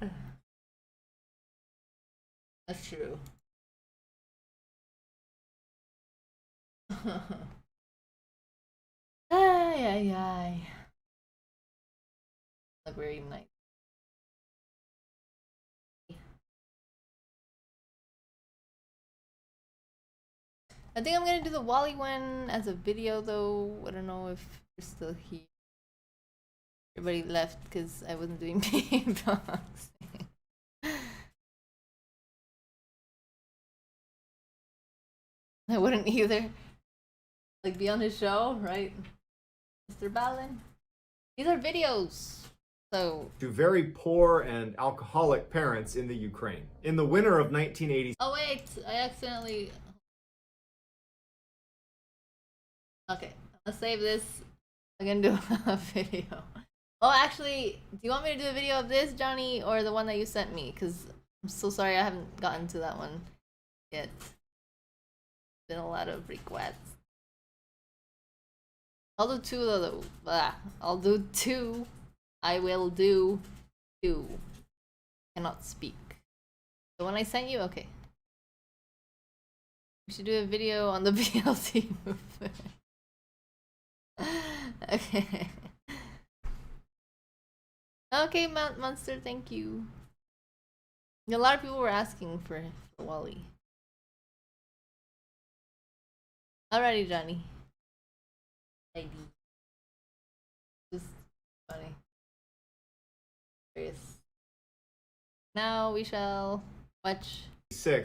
That's true. Ay, ay, ay. Like we're eating night. I think I'm gonna do the Wally one as a video though. I don't know if you're still here. Everybody left because I wasn't doing beatboxing. I wouldn't either. Like be on his show, right? Mr. Ballen. These are videos. So to very poor and alcoholic parents in the Ukraine. In the winter of 1980. oh wait, I accidentally okay, let's save this. I'm gonna do a video. Oh, actually, do you want me to do a video of this, Johnny, or the one that you sent me? Because I'm so sorry I haven't gotten to that one yet. Been a lot of requests. I'll do two though. I'll do two. I will do two. Cannot speak. The one I sent you? Okay. We should do a video on the BLT movement. Okay. Okay, Monster, thank you. A lot of people were asking for Wally. Alrighty, Johnny. Lady. Just funny. Serious. Now we shall watch.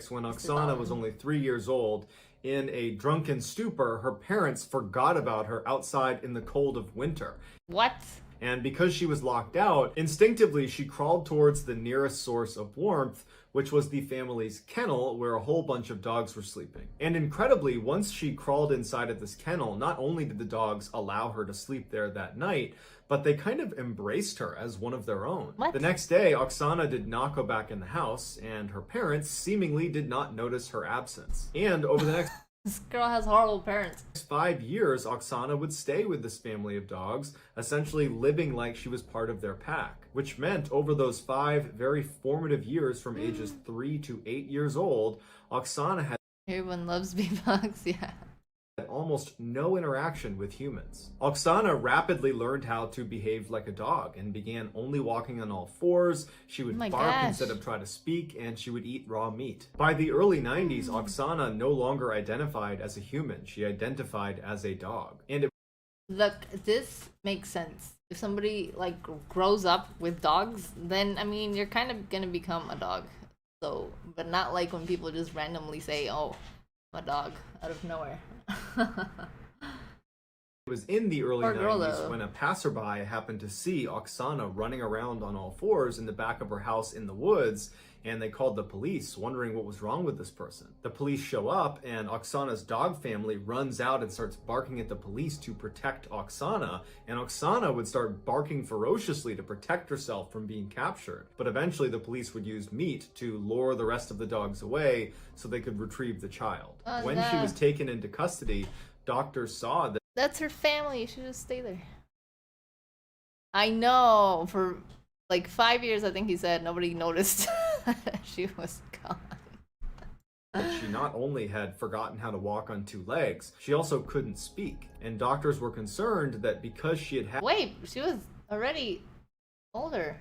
When Oksana was only 3 years old, in a drunken stupor, her parents forgot about her outside in the cold of winter. What? And because she was locked out, instinctively she crawled towards the nearest source of warmth, which was the family's kennel where a whole bunch of dogs were sleeping. And incredibly, once she crawled inside of this kennel, not only did the dogs allow her to sleep there that night, but they kind of embraced her as one of their own. What? The next day, Oksana did not go back in the house, and her parents seemingly did not notice her absence. And over the next This girl has horrible parents. 5 years, Oksana would stay with this family of dogs, essentially living like she was part of their pack, which meant over those 5 very formative years from ages 3 to 8 years old, Oksana had Everyone loves beatbox, yeah. almost no interaction with humans. Oksana rapidly learned how to behave like a dog and began only walking on all fours. She would Oh my bark gosh. instead of try to speak, and she would eat raw meat. By the early 90s, Oksana no longer identified as a human. She identified as a dog. And it Look, this makes sense. If somebody like grows up with dogs, then I mean you're kind of gonna become a dog. So, but not like when people just randomly say, "Oh, I'm a dog," out of nowhere. It was in the early Poor girl, 90s though. when a passerby happened to see Oksana running around on all fours in the back of her house in the woods, and they called the police, wondering what was wrong with this person. The police show up, and Oksana's dog family runs out and starts barking at the police to protect Oksana, and Oksana would start barking ferociously to protect herself from being captured. But eventually the police would use meat to lure the rest of the dogs away so they could retrieve the child. Oh, When she no. was taken into custody, doctors saw that That's her family. You should just stay there. I know. For like 5 years, I think he said nobody noticed she was gone. she not only had forgotten how to walk on 2 legs, she also couldn't speak. And doctors were concerned that because she had Wait, she was already older.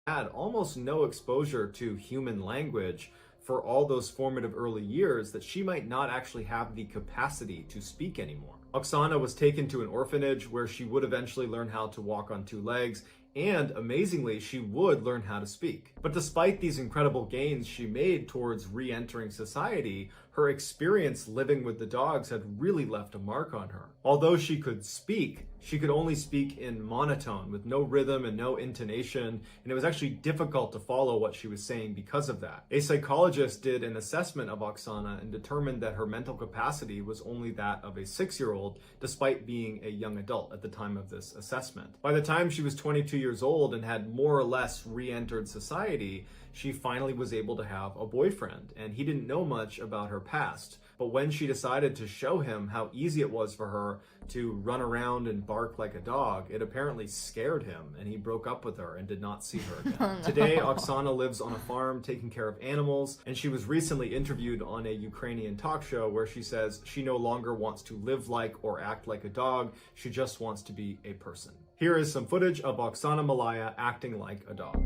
had almost no exposure to human language for all those formative early years, that she might not actually have the capacity to speak anymore. Oksana was taken to an orphanage where she would eventually learn how to walk on 2 legs, and amazingly, she would learn how to speak. But despite these incredible gains she made towards re-entering society, her experience living with the dogs had really left a mark on her. Although she could speak, she could only speak in monotone with no rhythm and no intonation, and it was actually difficult to follow what she was saying because of that. A psychologist did an assessment of Oksana and determined that her mental capacity was only that of a 6-year-old, despite being a young adult at the time of this assessment. By the time she was 22 years old and had more or less re-entered society, she finally was able to have a boyfriend, and he didn't know much about her past. But when she decided to show him how easy it was for her to run around and bark like a dog, it apparently scared him, and he broke up with her and did not see her again. Oh, no. Today, Oksana lives on a farm taking care of animals, and she was recently interviewed on a Ukrainian talk show where she says she no longer wants to live like or act like a dog, she just wants to be a person. Here is some footage of Oksana Malaya acting like a dog.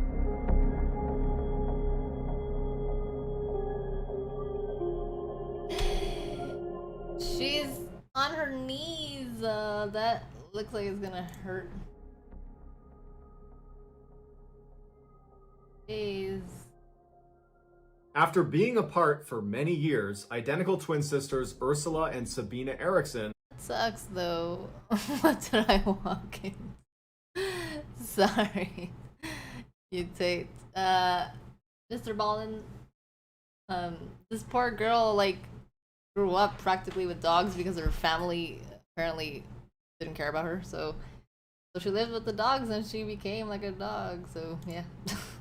She's on her knees. That looks like it's gonna hurt. Jeez. After being apart for many years, identical twin sisters Ursula and Sabina Eriksson Sucks though. What did I walk in? Sorry. You take Mr. Ballen. This poor girl like grew up practically with dogs because her family apparently didn't care about her, so she lived with the dogs and she became like a dog, so yeah.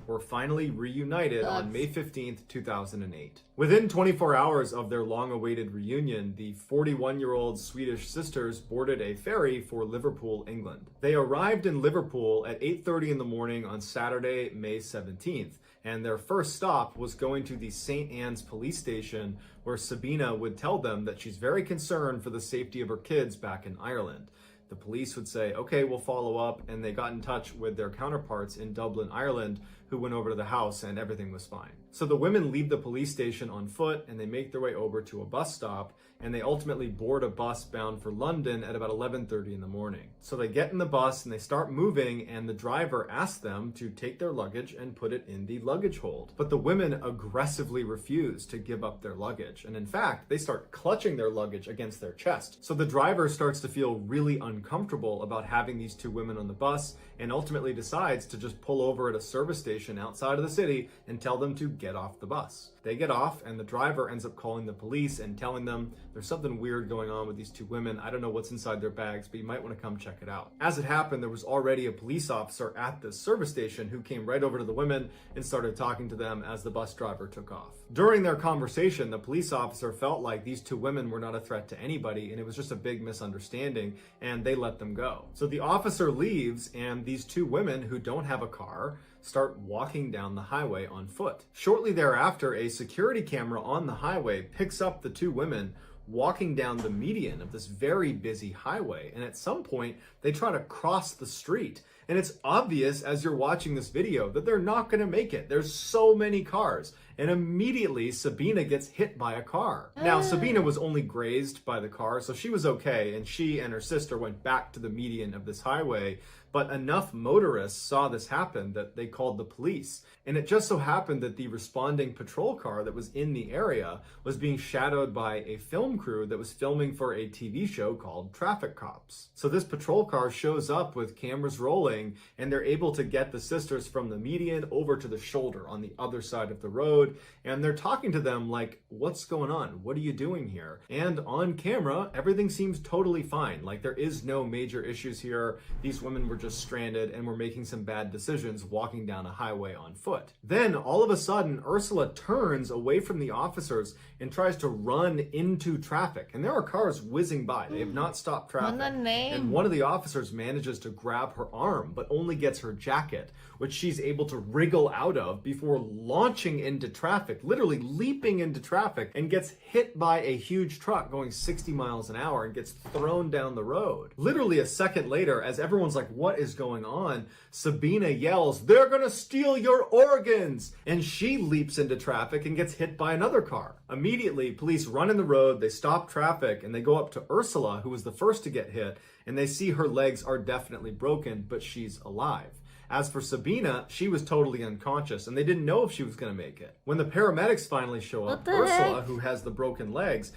were finally reunited on Sucks. May 15th, 2008. Within 24 hours of their long-awaited reunion, the 41-year-old Swedish sisters boarded a ferry for Liverpool, England. They arrived in Liverpool at 8:30 in the morning on Saturday, May 17th, and their first stop was going to the St. Anne's police station, where Sabina would tell them that she's very concerned for the safety of her kids back in Ireland. The police would say, okay, we'll follow up, and they got in touch with their counterparts in Dublin, Ireland, who went over to the house and everything was fine. So the women leave the police station on foot and they make their way over to a bus stop, and they ultimately board a bus bound for London at about 11:30 in the morning. So they get in the bus and they start moving, and the driver asks them to take their luggage and put it in the luggage hold. But the women aggressively refuse to give up their luggage, and in fact, they start clutching their luggage against their chest. So the driver starts to feel really uncomfortable about having these two women on the bus, and ultimately decides to just pull over at a service station outside of the city and tell them to get off the bus. They get off, and the driver ends up calling the police and telling them there's something weird going on with these two women. I don't know what's inside their bags, but you might want to come check it out. As it happened, there was already a police officer at the service station who came right over to the women and started talking to them as the bus driver took off. During their conversation, the police officer felt like these two women were not a threat to anybody, and it was just a big misunderstanding, and they let them go. So the officer leaves, and these two women who don't have a car start walking down the highway on foot. Shortly thereafter, a security camera on the highway picks up the two women walking down the median of this very busy highway, and at some point they try to cross the street, and it's obvious as you're watching this video that they're not going to make it. There's so many cars, and immediately Sabina gets hit by a car. Now Sabina was only grazed by the car, so she was okay, and she and her sister went back to the median of this highway. But enough motorists saw this happen that they called the police. And it just so happened that the responding patrol car that was in the area was being shadowed by a film crew that was filming for a TV show called Traffic Cops. So this patrol car shows up with cameras rolling, and they're able to get the sisters from the median over to the shoulder on the other side of the road. And they're talking to them like, what's going on? What are you doing here? And on camera, everything seems totally fine. Like, there is no major issues here. These women were just stranded and were making some bad decisions walking down a highway on foot. Then all of a sudden, Ursula turns away from the officers and tries to run into traffic. And there are cars whizzing by. They have not stopped traffic. And one of the officers manages to grab her arm, but only gets her jacket, which she's able to wriggle out of before launching into traffic, literally leaping into traffic, and gets hit by a huge truck going 60 miles an hour and gets thrown down the road. Literally a second later, as everyone's like, what is going on? Sabina yells, "They're gonna steal your organs!" And she leaps into traffic and gets hit by another car. Immediately, police run in the road, they stop traffic, and they go up to Ursula, who was the first to get hit, and they see her legs are definitely broken, but she's alive. As for Sabina, she was totally unconscious, and they didn't know if she was going to make it. When the paramedics finally show up, Ursula, who has the broken legs,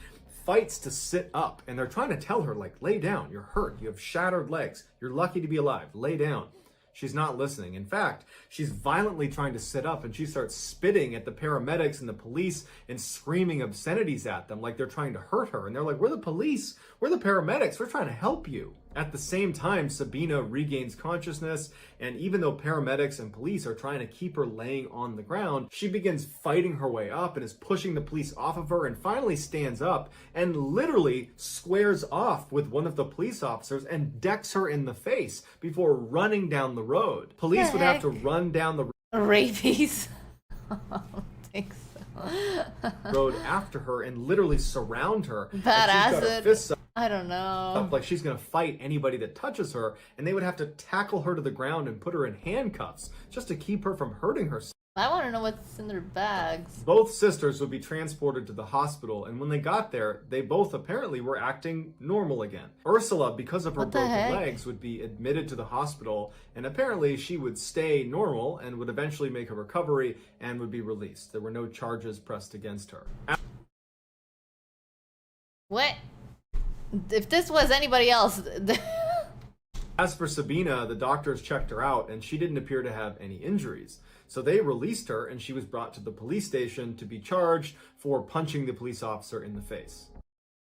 fights to sit up, and they're trying to tell her, like, lay down, you're hurt, you have shattered legs, you're lucky to be alive, lay down. She's not listening. In fact, she's violently trying to sit up, and she starts spitting at the paramedics and the police and screaming obscenities at them like they're trying to hurt her. And they're like, we're the police, we're the paramedics, we're trying to help you. At the same time, Sabina regains consciousness, and even though paramedics and police are trying to keep her laying on the ground, she begins fighting her way up and is pushing the police off of her, and finally stands up and literally squares off with one of the police officers and decks her in the face before running down the road. Police would have to run down the rabies. I don't think so. road after her and literally surround her. That she's got her acid. fists I don't know. like she's gonna fight anybody that touches her, and they would have to tackle her to the ground and put her in handcuffs just to keep her from hurting herself. I want to know what's in their bags. Both sisters would be transported to the hospital, and when they got there, they both apparently were acting normal again. Ursula, because of her broken legs, would be admitted to the hospital, and apparently she would stay normal and would eventually make a recovery and would be released. There were no charges pressed against her. What? If this was anybody else... As for Sabina, the doctors checked her out, and she didn't appear to have any injuries. So they released her, and she was brought to the police station to be charged for punching the police officer in the face.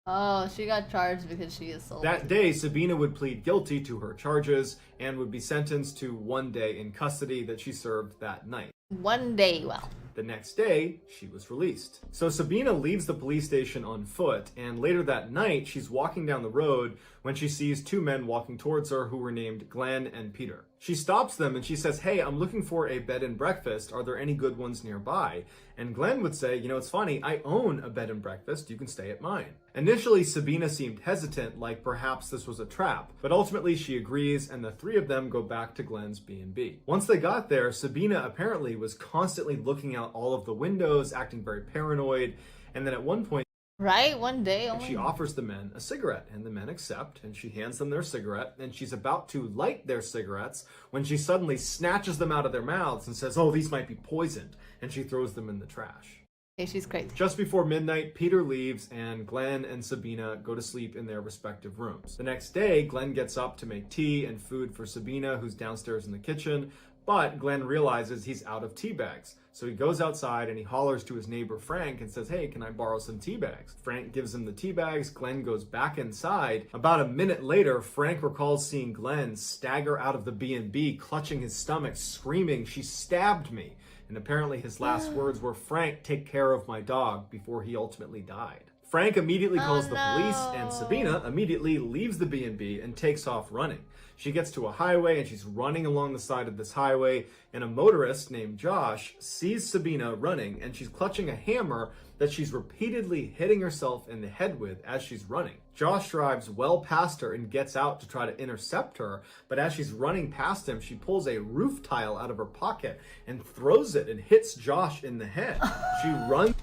Oh, she got charged because she assaulted. That day, Sabina would plead guilty to her charges and would be sentenced to 1 day in custody that she served that night. 1 day, well. The next day, she was released. So Sabina leaves the police station on foot, and later that night, she's walking down the road when she sees two men walking towards her who were named Glenn and Peter. She stops them and she says, "Hey, I'm looking for a bed and breakfast. Are there any good ones nearby?" And Glenn would say, "You know, it's funny, I own a bed and breakfast. You can stay at mine." Initially, Sabina seemed hesitant, like perhaps this was a trap, but ultimately she agrees and the three of them go back to Glenn's B&B. Once they got there, Sabina apparently was constantly looking out all of the windows, acting very paranoid, and then at one point, right? One day only. she offers the men a cigarette, and the men accept, and she hands them their cigarette, and she's about to light their cigarettes when she suddenly snatches them out of their mouths and says, "Oh, these might be poisoned," and she throws them in the trash. Okay, she's crazy. Just before midnight, Peter leaves, and Glenn and Sabina go to sleep in their respective rooms. The next day, Glenn gets up to make tea and food for Sabina, who's downstairs in the kitchen, but Glenn realizes he's out of tea bags. So he goes outside and he hollers to his neighbor Frank and says, "Hey, can I borrow some tea bags?" Frank gives him the tea bags. Glenn goes back inside. About a minute later, Frank recalls seeing Glenn stagger out of the B&B, clutching his stomach, screaming, "She stabbed me." And apparently his last words were, "Frank, take care of my dog," before he ultimately died. Frank immediately calls the police, and Sabina immediately leaves the B&B and takes off running. She gets to a highway and she's running along the side of this highway, and a motorist named Josh sees Sabina running, and she's clutching a hammer that she's repeatedly hitting herself in the head with as she's running. Josh drives well past her and gets out to try to intercept her, but as she's running past him, she pulls a roof tile out of her pocket and throws it and hits Josh in the head. She runs.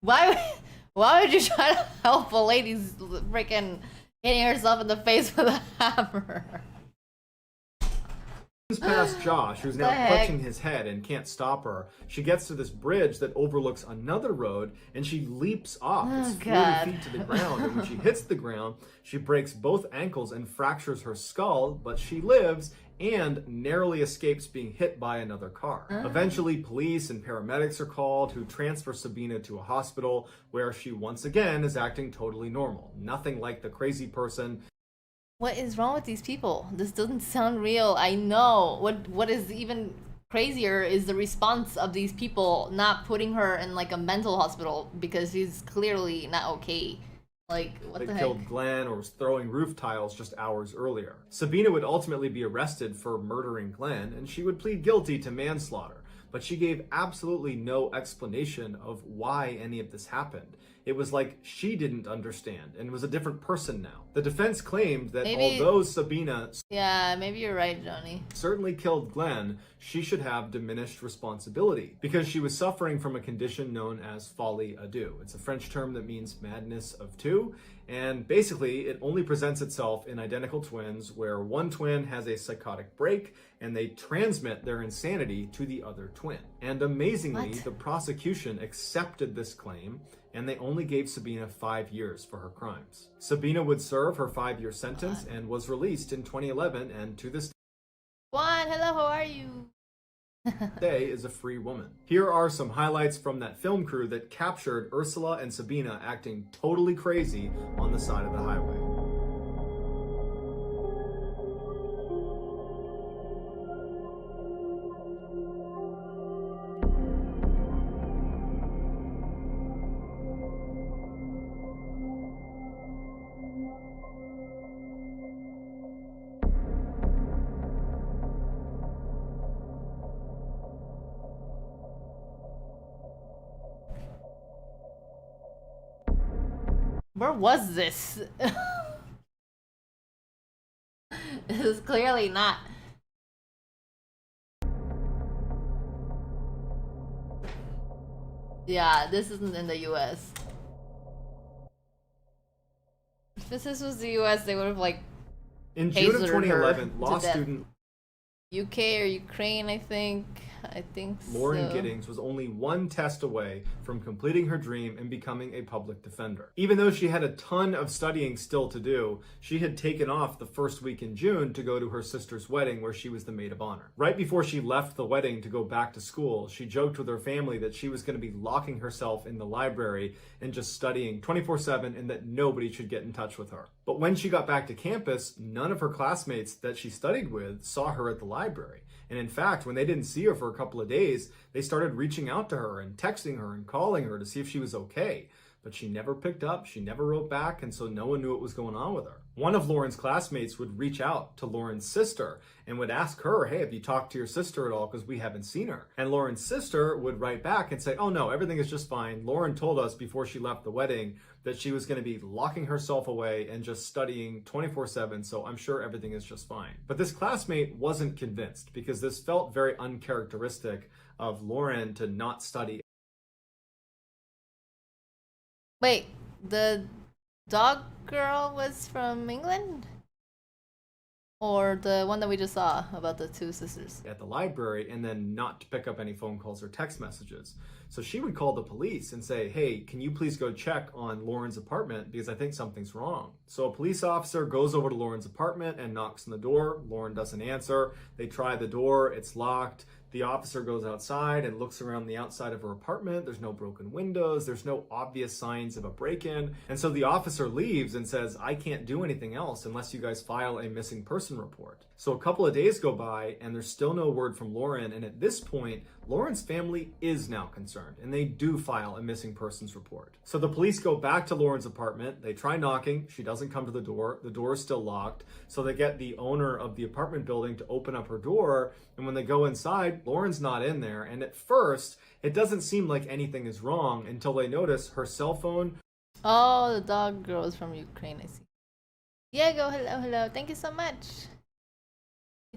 Why would you try to help a lady's freaking hitting herself in the face with a hammer? Past Josh, who's now clutching his head and can't stop her. She gets to this bridge that overlooks another road, and she leaps off. It's 40 feet to the ground, and when she hits the ground, she breaks both ankles and fractures her skull, but she lives and narrowly escapes being hit by another car. Eventually, police and paramedics are called, who transfer Sabina to a hospital where she once again is acting totally normal. Nothing like the crazy person. What is wrong with these people? This doesn't sound real. I know. What is even crazier is the response of these people not putting her in like a mental hospital because she's clearly not okay. Like, what the heck? They killed Glenn or was throwing roof tiles just hours earlier. Sabina would ultimately be arrested for murdering Glenn, and she would plead guilty to manslaughter, but she gave absolutely no explanation of why any of this happened. It was like she didn't understand and was a different person now. The defense claimed that although Sabina maybe you're right, Johnny, certainly killed Glenn, she should have diminished responsibility because she was suffering from a condition known as folie à deux. It's a French term that means madness of two, and basically it only presents itself in identical twins where one twin has a psychotic break and they transmit their insanity to the other twin. And amazingly, the prosecution accepted this claim, and they only gave Sabina 5 years for her crimes. Sabina would serve her 5-year sentence and was released in 2011, and to this Juan, hello, how are you? day is a free woman. Here are some highlights from that film crew that captured Ursula and Sabina acting totally crazy on the side of the highway. Where was this? This is clearly not. Yeah, this isn't in the US. If this was the US, they would have like in June of tasered 2011, her law to death. student UK or Ukraine, I think Lauren so. Giddings was only one test away from completing her dream and becoming a public defender. Even though she had a ton of studying still to do, she had taken off the first week in June to go to her sister's wedding where she was the maid of honor. Right before she left the wedding to go back to school, she joked with her family that she was going to be locking herself in the library and just studying 24/7 and that nobody should get in touch with her. But when she got back to campus, none of her classmates that she studied with saw her at the library. And in fact, when they didn't see her for a couple of days, they started reaching out to her and texting her and calling her to see if she was okay. But she never picked up, she never wrote back, and so no one knew what was going on with her. One of Lauren's classmates would reach out to Lauren's sister and would ask her, hey, have you talked to your sister at all, because we haven't seen her? And Lauren's sister would write back and say, oh no, everything is just fine. Lauren told us before she left the wedding that she was going to be locking herself away and just studying 24/7, so I'm sure everything is just fine. But this classmate wasn't convinced, because this felt very uncharacteristic of Lauren to not study. Wait, the dog girl was from England? Or the one that we just saw about the two sisters? At the library, and then not to pick up any phone calls or text messages. So she would call the police and say, hey, can you please go check on Lauren's apartment because I think something's wrong. So a police officer goes over to Lauren's apartment and knocks on the door. Lauren doesn't answer. They try the door, it's locked. The officer goes outside and looks around the outside of her apartment. There's no broken windows. There's no obvious signs of a break-in. And so the officer leaves and says, I can't do anything else unless you guys file a missing person report. So a couple of days go by and there's still no word from Lauren. And at this point, Lauren's family is now concerned and they do file a missing persons report. So the police go back to Lauren's apartment. They try knocking. She doesn't come to the door. The door is still locked. So they get the owner of the apartment building to open up her door. And when they go inside, Lauren's not in there. And at first, it doesn't seem like anything is wrong until they notice her cell phone. Oh, the dog girl is from Ukraine, I see. Diego, hello, hello. Thank you so much.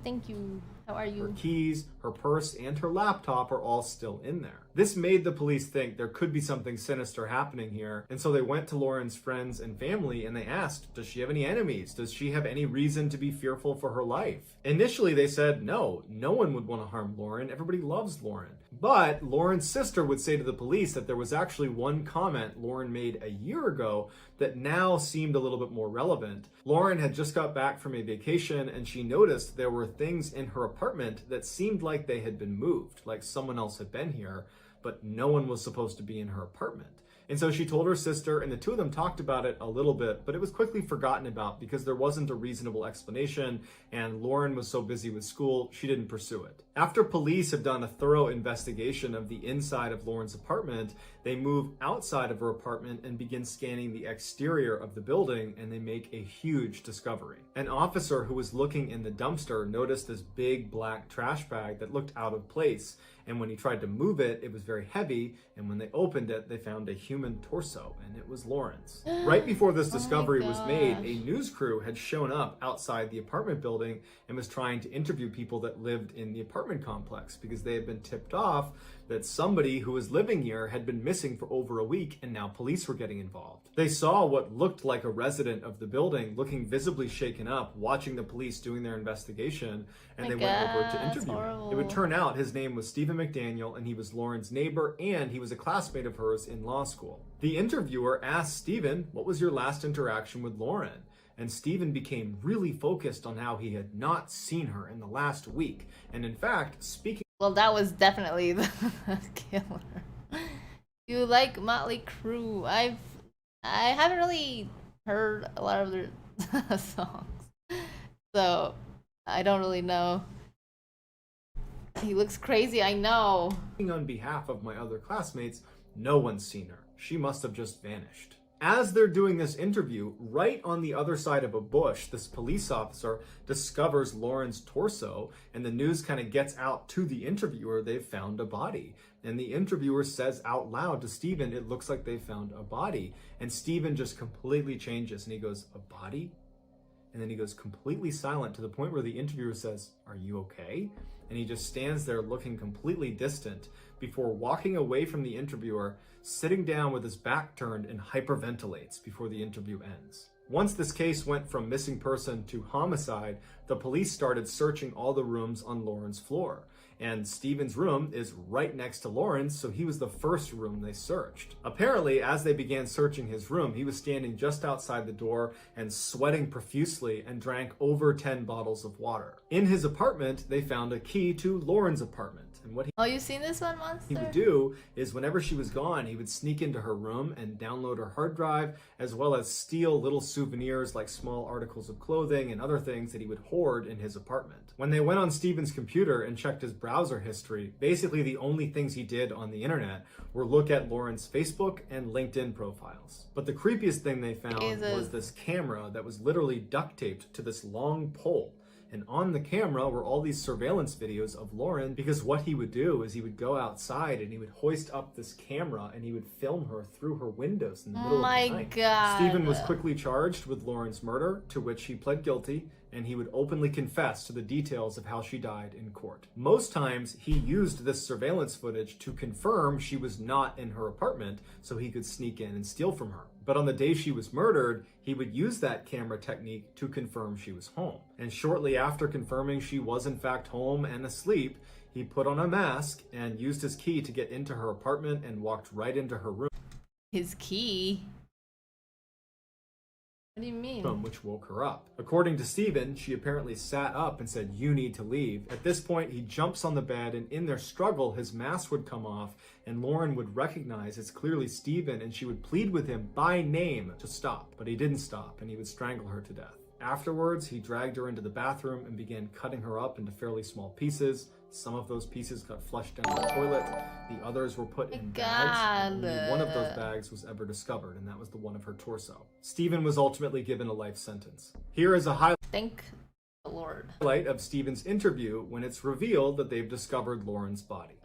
Thank you. How are you? Her keys, her purse, and her laptop are all still in there. This made the police think there could be something sinister happening here, and so they went to Lauren's friends and family and they asked, does she have any enemies? Does she have any reason to be fearful for her life? Initially they said no one would want to harm Lauren. Everybody loves Lauren. But Lauren's sister would say to the police that there was actually one comment Lauren made a year ago that now seemed a little bit more relevant. Lauren had just got back from a vacation and she noticed there were things in her apartment that seemed like they had been moved, like someone else had been here, but no one was supposed to be in her apartment. And so she told her sister, and the two of them talked about it a little bit, but it was quickly forgotten about because there wasn't a reasonable explanation, and Lauren was so busy with school, she didn't pursue it. After police have done a thorough investigation of the inside of Lauren's apartment, they move outside of her apartment and begin scanning the exterior of the building, and they make a huge discovery. An officer who was looking in the dumpster noticed this big black trash bag that looked out of place, and when he tried to move it, it was very heavy, and when they opened it, they found a human torso, and it was Lauren's. Right before this discovery was made, a news crew had shown up outside the apartment building and was trying to interview people that lived in the apartment complex because they had been tipped off that somebody who was living here had been missing for over a week, and now police were getting involved. They saw what looked like a resident of the building looking visibly shaken up, watching the police doing their investigation, and they went over to interview him. It would turn out his name was Stephen McDaniel, and he was Lauren's neighbor, and he was a classmate of hers in law school. The interviewer asked Stephen, what was your last interaction with Lauren? And Stephen became really focused on how he had not seen her in the last week. And in fact, speaking... Well, that was definitely the killer. You like Motley Crue. I haven't really heard a lot of their songs, so I don't really know. He looks crazy, I know. On behalf of my other classmates, no one's seen her. She must have just vanished. As they're doing this interview, right on the other side of a bush, this police officer discovers Lauren's torso, and the news kind of gets out to the interviewer, they've found a body. And the interviewer says out loud to Stephen, it looks like they found a body. And Stephen just completely changes, and he goes, a body? And then he goes completely silent to the point where the interviewer says, are you okay? And he just stands there looking completely distant before walking away from the interviewer, sitting down with his back turned and hyperventilates before the interview ends. Once this case went from missing person to homicide, the police started searching all the rooms on Lauren's floor. And Stephen's room is right next to Lauren's, so he was the first room they searched. Apparently, as they began searching his room, he was standing just outside the door and sweating profusely and drank over 10 bottles of water. In his apartment, they found a key to Lauren's apartment. And what Oh, you've seen this one, Monster? he would do is whenever she was gone, he would sneak into her room and download her hard drive, as well as steal little souvenirs like small articles of clothing and other things that he would hoard in his apartment. When they went on Stephen's computer and checked his browser browser history, basically the only things he did on the internet were look at Lauren's Facebook and LinkedIn profiles. But the creepiest thing they found was this camera that was literally duct taped to this long pole. And on the camera were all these surveillance videos of Lauren, because what he would do is he would go outside and he would hoist up this camera and he would film her through her windows in the middle of the night. God. Stephen was quickly charged with Lauren's murder, to which he pled guilty, and he would openly confess to the details of how she died in court. Most times, he used this surveillance footage to confirm she was not in her apartment so he could sneak in and steal from her. But on the day she was murdered, he would use that camera technique to confirm she was home. And shortly after confirming she was in fact home and asleep, he put on a mask and used his key to get into her apartment and walked right into her room. His key? What do you mean? Which woke her up. According to Stephen, she apparently sat up and said, "You need to leave." At this point, he jumps on the bed, and in their struggle, his mask would come off, and Lauren would recognize it's clearly Stephen, and she would plead with him by name to stop. But he didn't stop, and he would strangle her to death. Afterwards, he dragged her into the bathroom and began cutting her up into fairly small pieces. Some of those pieces got flushed down the toilet. The others were put in bags. And only one of those bags was ever discovered, and that was the one of her torso. Stephen was ultimately given a life sentence. Here is a highlight. Thank the Lord. Highlight of Stephen's interview when it's revealed that they've discovered Lauren's body.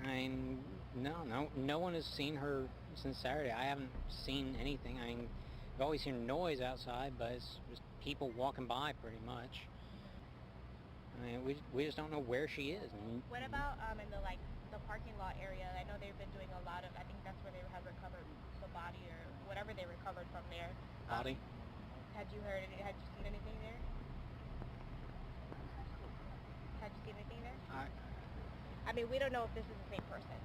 No one has seen her since Saturday. I haven't seen anything. I've always heard noise outside, but it's just people walking by pretty much. We just don't know where she is. What about in the parking lot area? I know they've been doing a lot of. I think that's where they have recovered the body or whatever they recovered from there. Body. Had you seen anything there? Had you seen anything there? I mean, we don't know if this is the same person.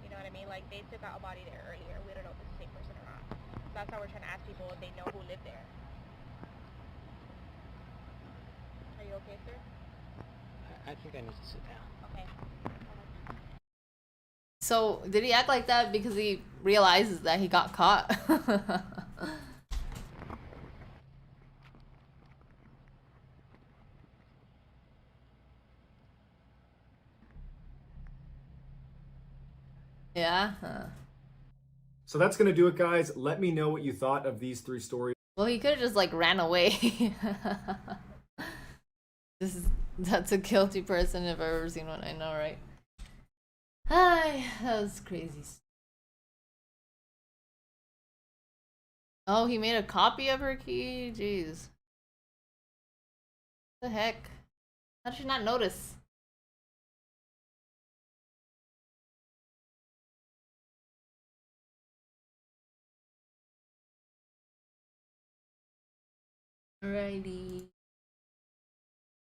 You know what I mean? Like, they took out a body there earlier. We don't know if it's the same person or not. So that's why we're trying to ask people if they know who lived there. Are you okay, sir? I think I need to sit down. Okay. So, did he act like that because he realizes that he got caught? Yeah. So that's gonna do it, guys. Let me know what you thought of these 3 stories. Well, he could have just ran away. That's a guilty person if I've ever seen one. I know, right? Hi, that was crazy. Oh, he made a copy of her key? Jeez. What the heck? How did she not notice? Alrighty.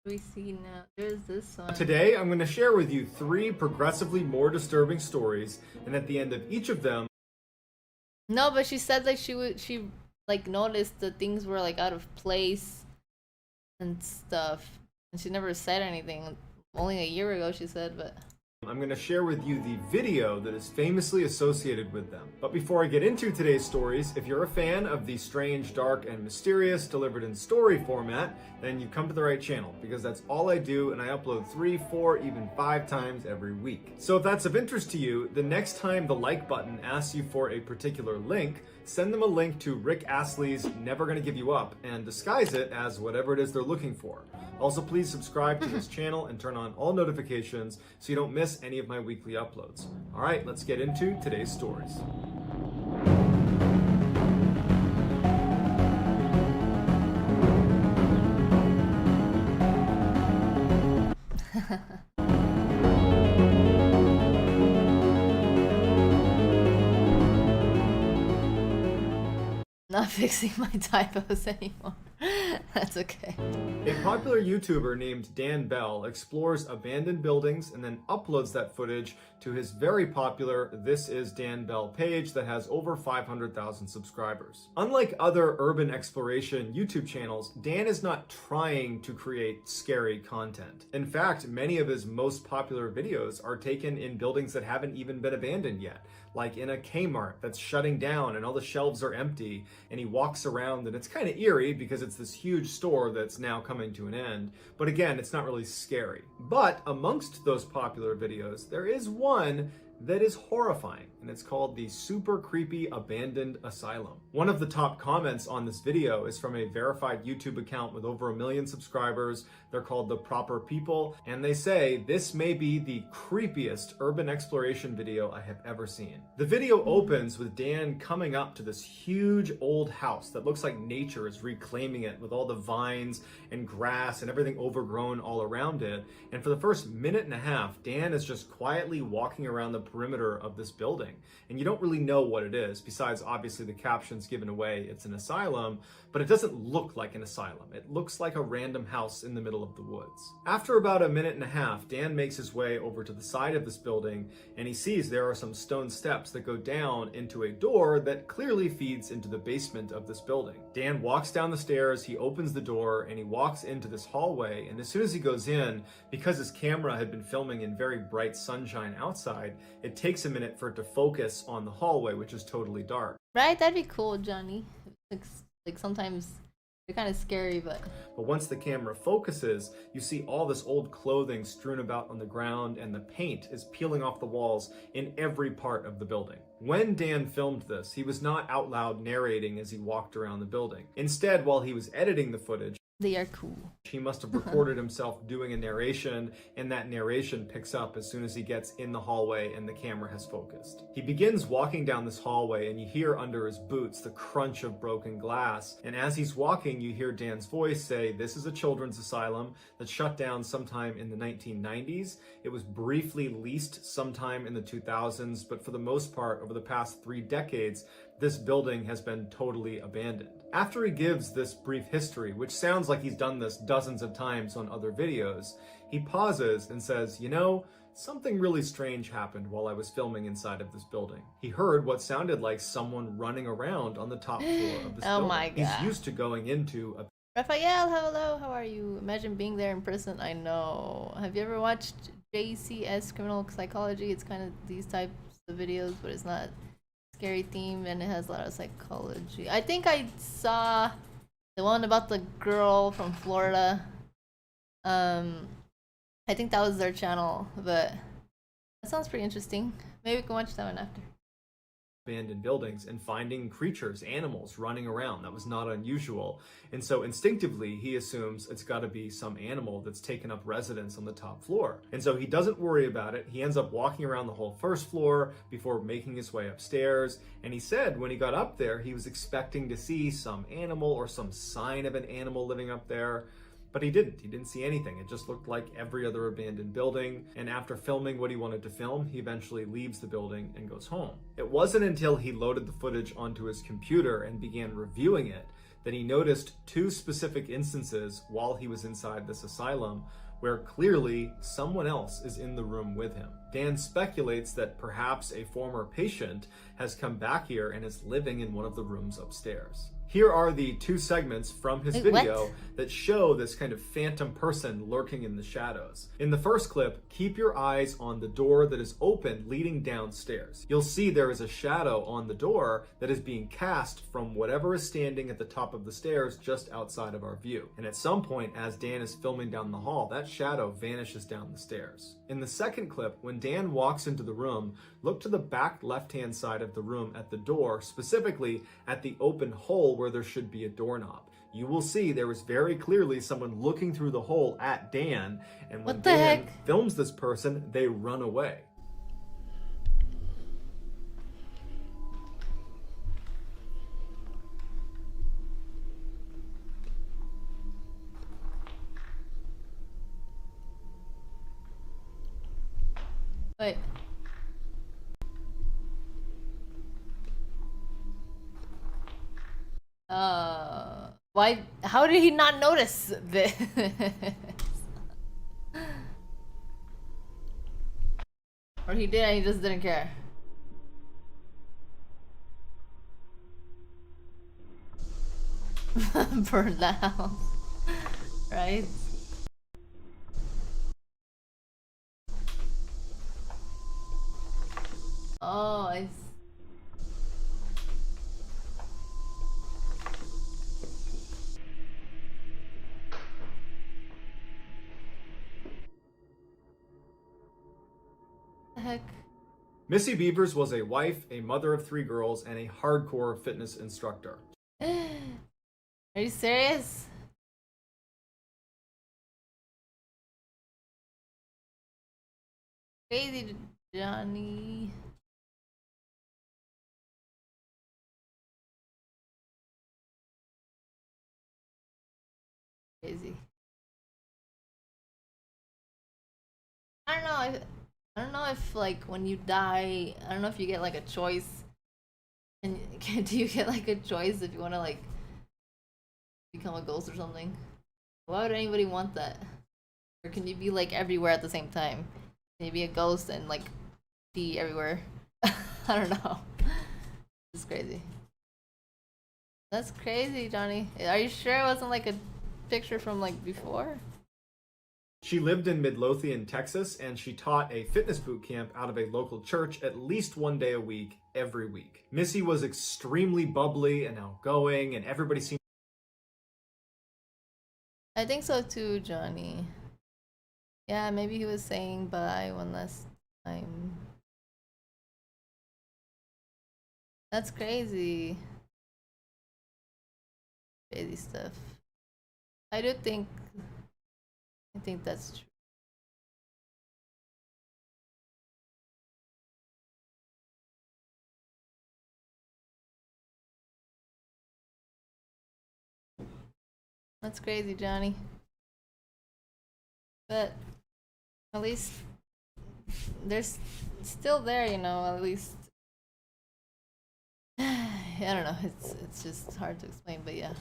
We see now. There's this one. Today, I'm going to share with you 3 progressively more disturbing stories, and at the end of each of them... No, but she said like she noticed that things were out of place and stuff, and she never said anything. Only a year ago she said, but... I'm going to share with you the video that is famously associated with them. But before I get into today's stories, if you're a fan of the strange, dark, and mysterious delivered in story format, then you come to the right channel, because that's all I do, and I upload 3, 4, even 5 times every week. So if that's of interest to you, the next time the like button asks you for a particular link, send them a link to Rick Astley's Never Gonna Give You Up and disguise it as whatever it is they're looking for. Also, please subscribe to this channel and turn on all notifications so you don't miss any of my weekly uploads. All right, let's get into today's stories. Not fixing my typos anymore. That's okay. A popular YouTuber named Dan Bell explores abandoned buildings and then uploads that footage to his very popular This Is Dan Bell page that has over 500,000 subscribers. Unlike other urban exploration YouTube channels, Dan is not trying to create scary content. In fact, many of his most popular videos are taken in buildings that haven't even been abandoned yet, like in a Kmart that's shutting down and all the shelves are empty, and he walks around and it's kind of eerie because it's this huge store that's now coming to an end. But again, it's not really scary. But amongst those popular videos, there is one that is horrifying, and it's called the Super Creepy Abandoned Asylum. One of the top comments on this video is from a verified YouTube account with over 1 million subscribers. They're called The Proper People, and they say this may be the creepiest urban exploration video I have ever seen. The video opens with Dan coming up to this huge old house that looks like nature is reclaiming it, with all the vines and grass and everything overgrown all around it. And for the first minute and a half, Dan is just quietly walking around the perimeter of this building, and you don't really know what it is, besides obviously the captions given away it's an asylum, but it doesn't look like an asylum. It looks like a random house in the middle of the woods. After about a minute and a half, Dan makes his way over to the side of this building, and he sees there are some stone steps that go down into a door that clearly feeds into the basement of this building. Dan walks down the stairs, he opens the door, and he walks into this hallway, and as soon as he goes in, because his camera had been filming in very bright sunshine outside, it takes a minute for it to focus on the hallway, which is totally dark. Right? That'd be cool, Johnny. Like sometimes they're kind of scary, but once the camera focuses, you see all this old clothing strewn about on the ground, and the paint is peeling off the walls in every part of the building. When Dan filmed this, he was not out loud narrating as he walked around the building. Instead, while he was editing the footage, they are cool. He must have recorded himself doing a narration, and that narration picks up as soon as he gets in the hallway and the camera has focused. He begins walking down this hallway, and you hear under his boots the crunch of broken glass. And as he's walking, you hear Dan's voice say, "This is a children's asylum that shut down sometime in the 1990s. It was briefly leased sometime in the 2000s, but for the most part, over the past 3 decades, this building has been totally abandoned." After he gives this brief history, which sounds like he's done this dozens of times on other videos, he pauses and says, "You know, something really strange happened while I was filming inside of this building." He heard what sounded like someone running around on the top floor of this building. Oh my God. He's used to going into a Raphael, hello, how are you? Imagine being there in person. I know. Have you ever watched JCS Criminal Psychology? It's kind of these types of videos, but it's not scary theme, and it has a lot of psychology. I think I saw the one about the girl from Florida. I think that was their channel, but that sounds pretty interesting. Maybe we can watch that one after. abandoned buildings and finding creatures, animals running around. That was not unusual. And so instinctively, he assumes it's got to be some animal that's taken up residence on the top floor. And so he doesn't worry about it. He ends up walking around the whole first floor before making his way upstairs. And he said when he got up there, he was expecting to see some animal or some sign of an animal living up there. But he didn't. He didn't see anything. It just looked like every other abandoned building. And after filming what he wanted to film, he eventually leaves the building and goes home. It wasn't until he loaded the footage onto his computer and began reviewing it that he noticed two specific instances while he was inside this asylum where clearly someone else is in the room with him. Dan speculates that perhaps a former patient has come back here and is living in one of the rooms upstairs. Here are the two segments from his video that show this kind of phantom person lurking in the shadows. In the first clip, keep your eyes on the door that is open leading downstairs. You'll see there is a shadow on the door that is being cast from whatever is standing at the top of the stairs just outside of our view. And at some point, as Dan is filming down the hall, that shadow vanishes down the stairs. In the second clip, when Dan walks into the room, look to the back left-hand side of the room at the door, specifically at the open hole where there should be a doorknob. You will see there is very clearly someone looking through the hole at Dan, and when Dan films this person, they run away. Wait. Why? How did he not notice this? Or he did and he just didn't care. Burn the house. Right? Oh, I see. heck? Missy Bevers was a wife, a mother of 3 girls, and a hardcore fitness instructor. Are you serious? Crazy, Johnny. Crazy. I don't know. I don't know if like when you die, I don't know if you get like a choice. And do you get like a choice if you want to like become a ghost or something? Why would anybody want that? Or can you be like everywhere at the same time? Can you be a ghost and like be everywhere? I don't know. This is crazy. That's crazy, Johnny. Are you sure it wasn't like a picture from like before? She lived in Midlothian, Texas, and she taught a fitness boot camp out of a local church at least 1 day a week, every week. Missy was extremely bubbly and outgoing, and everybody seemed... I think so too, Johnny. Yeah, maybe he was saying bye one last time. That's crazy. Crazy stuff. I think that's true. That's crazy, Johnny. But at least there's still there, you know, at least. I don't know, it's just hard to explain, but yeah.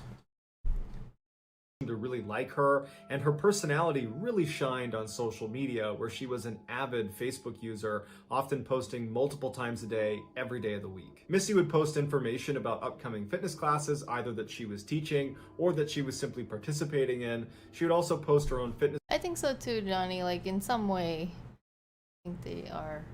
To really like her, and her personality really shined on social media, where she was an avid Facebook user, often posting multiple times a day, every day of the week. Missy would post information about upcoming fitness classes, either that she was teaching or that she was simply participating in. She would also post her own fitness. I think so too, Johnny, like in some way, I think they are.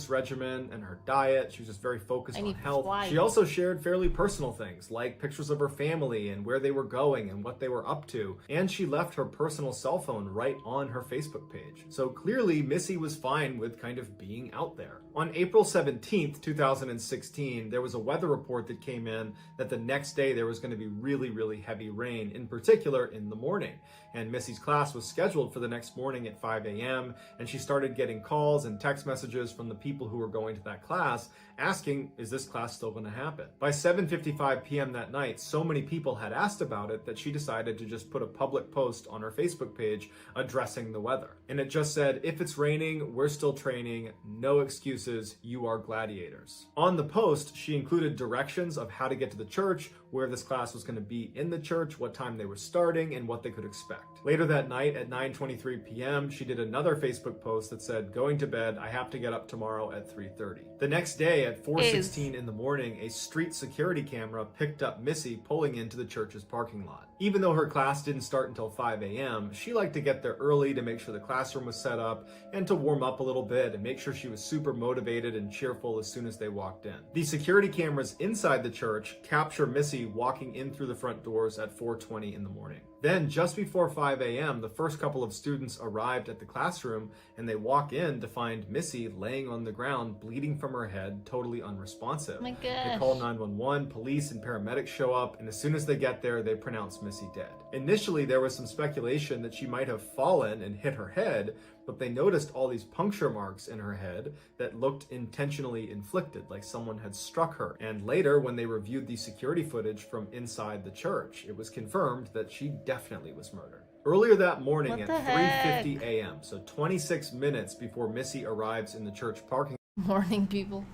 Regimen and her diet. She was just very focused on health. Twice. She also shared fairly personal things like pictures of her family and where they were going and what they were up to. And she left her personal cell phone right on her Facebook page. So clearly Missy was fine with kind of being out there. On April 17th, 2016, there was a weather report that came in that the next day there was going to be really, really heavy rain, in particular in the morning. And Missy's class was scheduled for the next morning at 5 a.m. and she started getting calls and text messages from the people who were going to that class asking, is this class still going to happen? By 7:55 p.m. that night, so many people had asked about it that she decided to just put a public post on her Facebook page addressing the weather. And it just said, if it's raining, we're still training, no excuses, you are gladiators. On the post, she included directions of how to get to the church, where this class was going to be in the church, what time they were starting, and what they could expect. Later that night at 9:23 p.m., she did another Facebook post that said, going to bed, I have to get up tomorrow at 3:30. The next day at 4:16 in the morning, a street security camera picked up Missy pulling into the church's parking lot. Even though her class didn't start until 5 a.m., she liked to get there early to make sure the classroom was set up and to warm up a little bit and make sure she was super motivated and cheerful as soon as they walked in. The security cameras inside the church capture Missy walking in through the front doors at 4:20 in the morning. Then, just before 5 a.m., the first couple of students arrived at the classroom and they walk in to find Missy laying on the ground, bleeding from her head, totally unresponsive. Oh my They gosh. call 911, police and paramedics show up, and as soon as they get there, they pronounce Missy dead. Initially, there was some speculation that she might have fallen and hit her head, but they noticed all these puncture marks in her head that looked intentionally inflicted, like someone had struck her. And later, when they reviewed the security footage from inside the church, it was confirmed that she definitely was murdered. Earlier that morning What at the heck? 3:50 a.m., so 26 minutes before Missy arrives in the church parking Morning, people.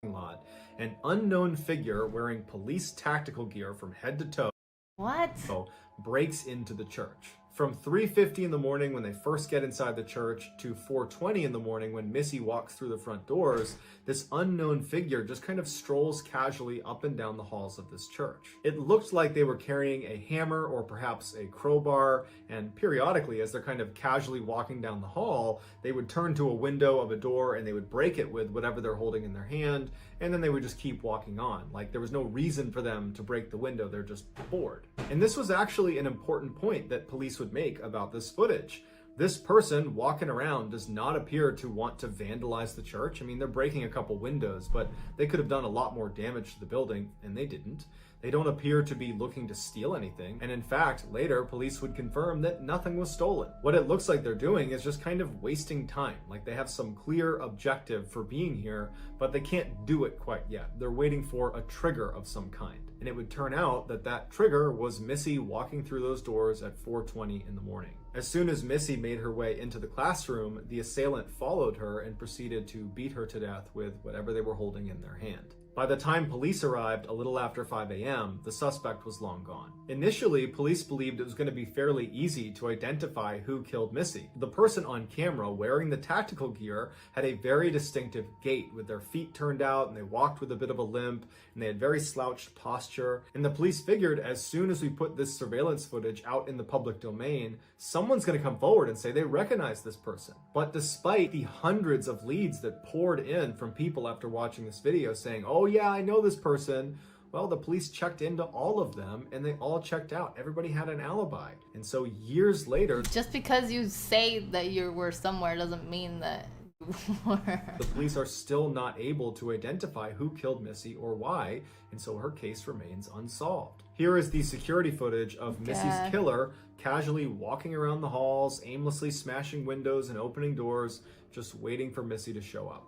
lot, an unknown figure wearing police tactical gear from head to toe What? breaks into the church. From 3:50 in the morning when they first get inside the church to 4:20 in the morning when Missy walks through the front doors, this unknown figure just kind of strolls casually up and down the halls of this church. It looked like they were carrying a hammer or perhaps a crowbar, and periodically as they're kind of casually walking down the hall, they would turn to a window of a door and they would break it with whatever they're holding in their hand, and then they would just keep walking on. Like there was no reason for them to break the window, they're just bored. And this was actually an important point that police would make about this footage. This person walking around does not appear to want to vandalize the church. I mean, they're breaking a couple windows, but they could have done a lot more damage to the building, and they didn't. They don't appear to be looking to steal anything, and in fact, later, police would confirm that nothing was stolen. What it looks like they're doing is just kind of wasting time, like they have some clear objective for being here, but they can't do it quite yet. They're waiting for a trigger of some kind. And it would turn out that that trigger was Missy walking through those doors at 4:20 in the morning. As soon as Missy made her way into the classroom, the assailant followed her and proceeded to beat her to death with whatever they were holding in their hand. By the time police arrived a little after 5 a.m., the suspect was long gone. Initially, police believed it was going to be fairly easy to identify who killed Missy. The person on camera wearing the tactical gear had a very distinctive gait with their feet turned out, and they walked with a bit of a limp, and they had very slouched posture. And the police figured as soon as we put this surveillance footage out in the public domain, someone's going to come forward and say they recognize this person. But despite the hundreds of leads that poured in from people after watching this video saying, oh yeah, I know this person, well, the police checked into all of them and they all checked out. Everybody had an alibi. And so years later, just because you say that you were somewhere doesn't mean that you were. The police are still not able to identify who killed Missy or why, and so her case remains unsolved. Here is the security footage of Missy's killer casually walking around the halls, aimlessly smashing windows and opening doors, just waiting for Missy to show up.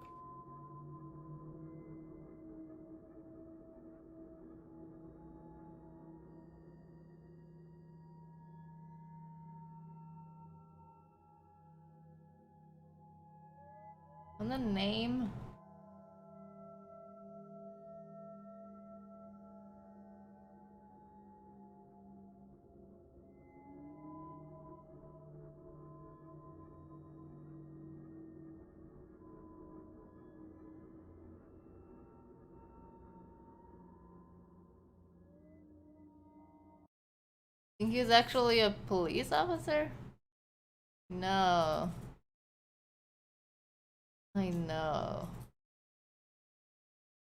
And the name? Think he's actually a police officer? No. I know.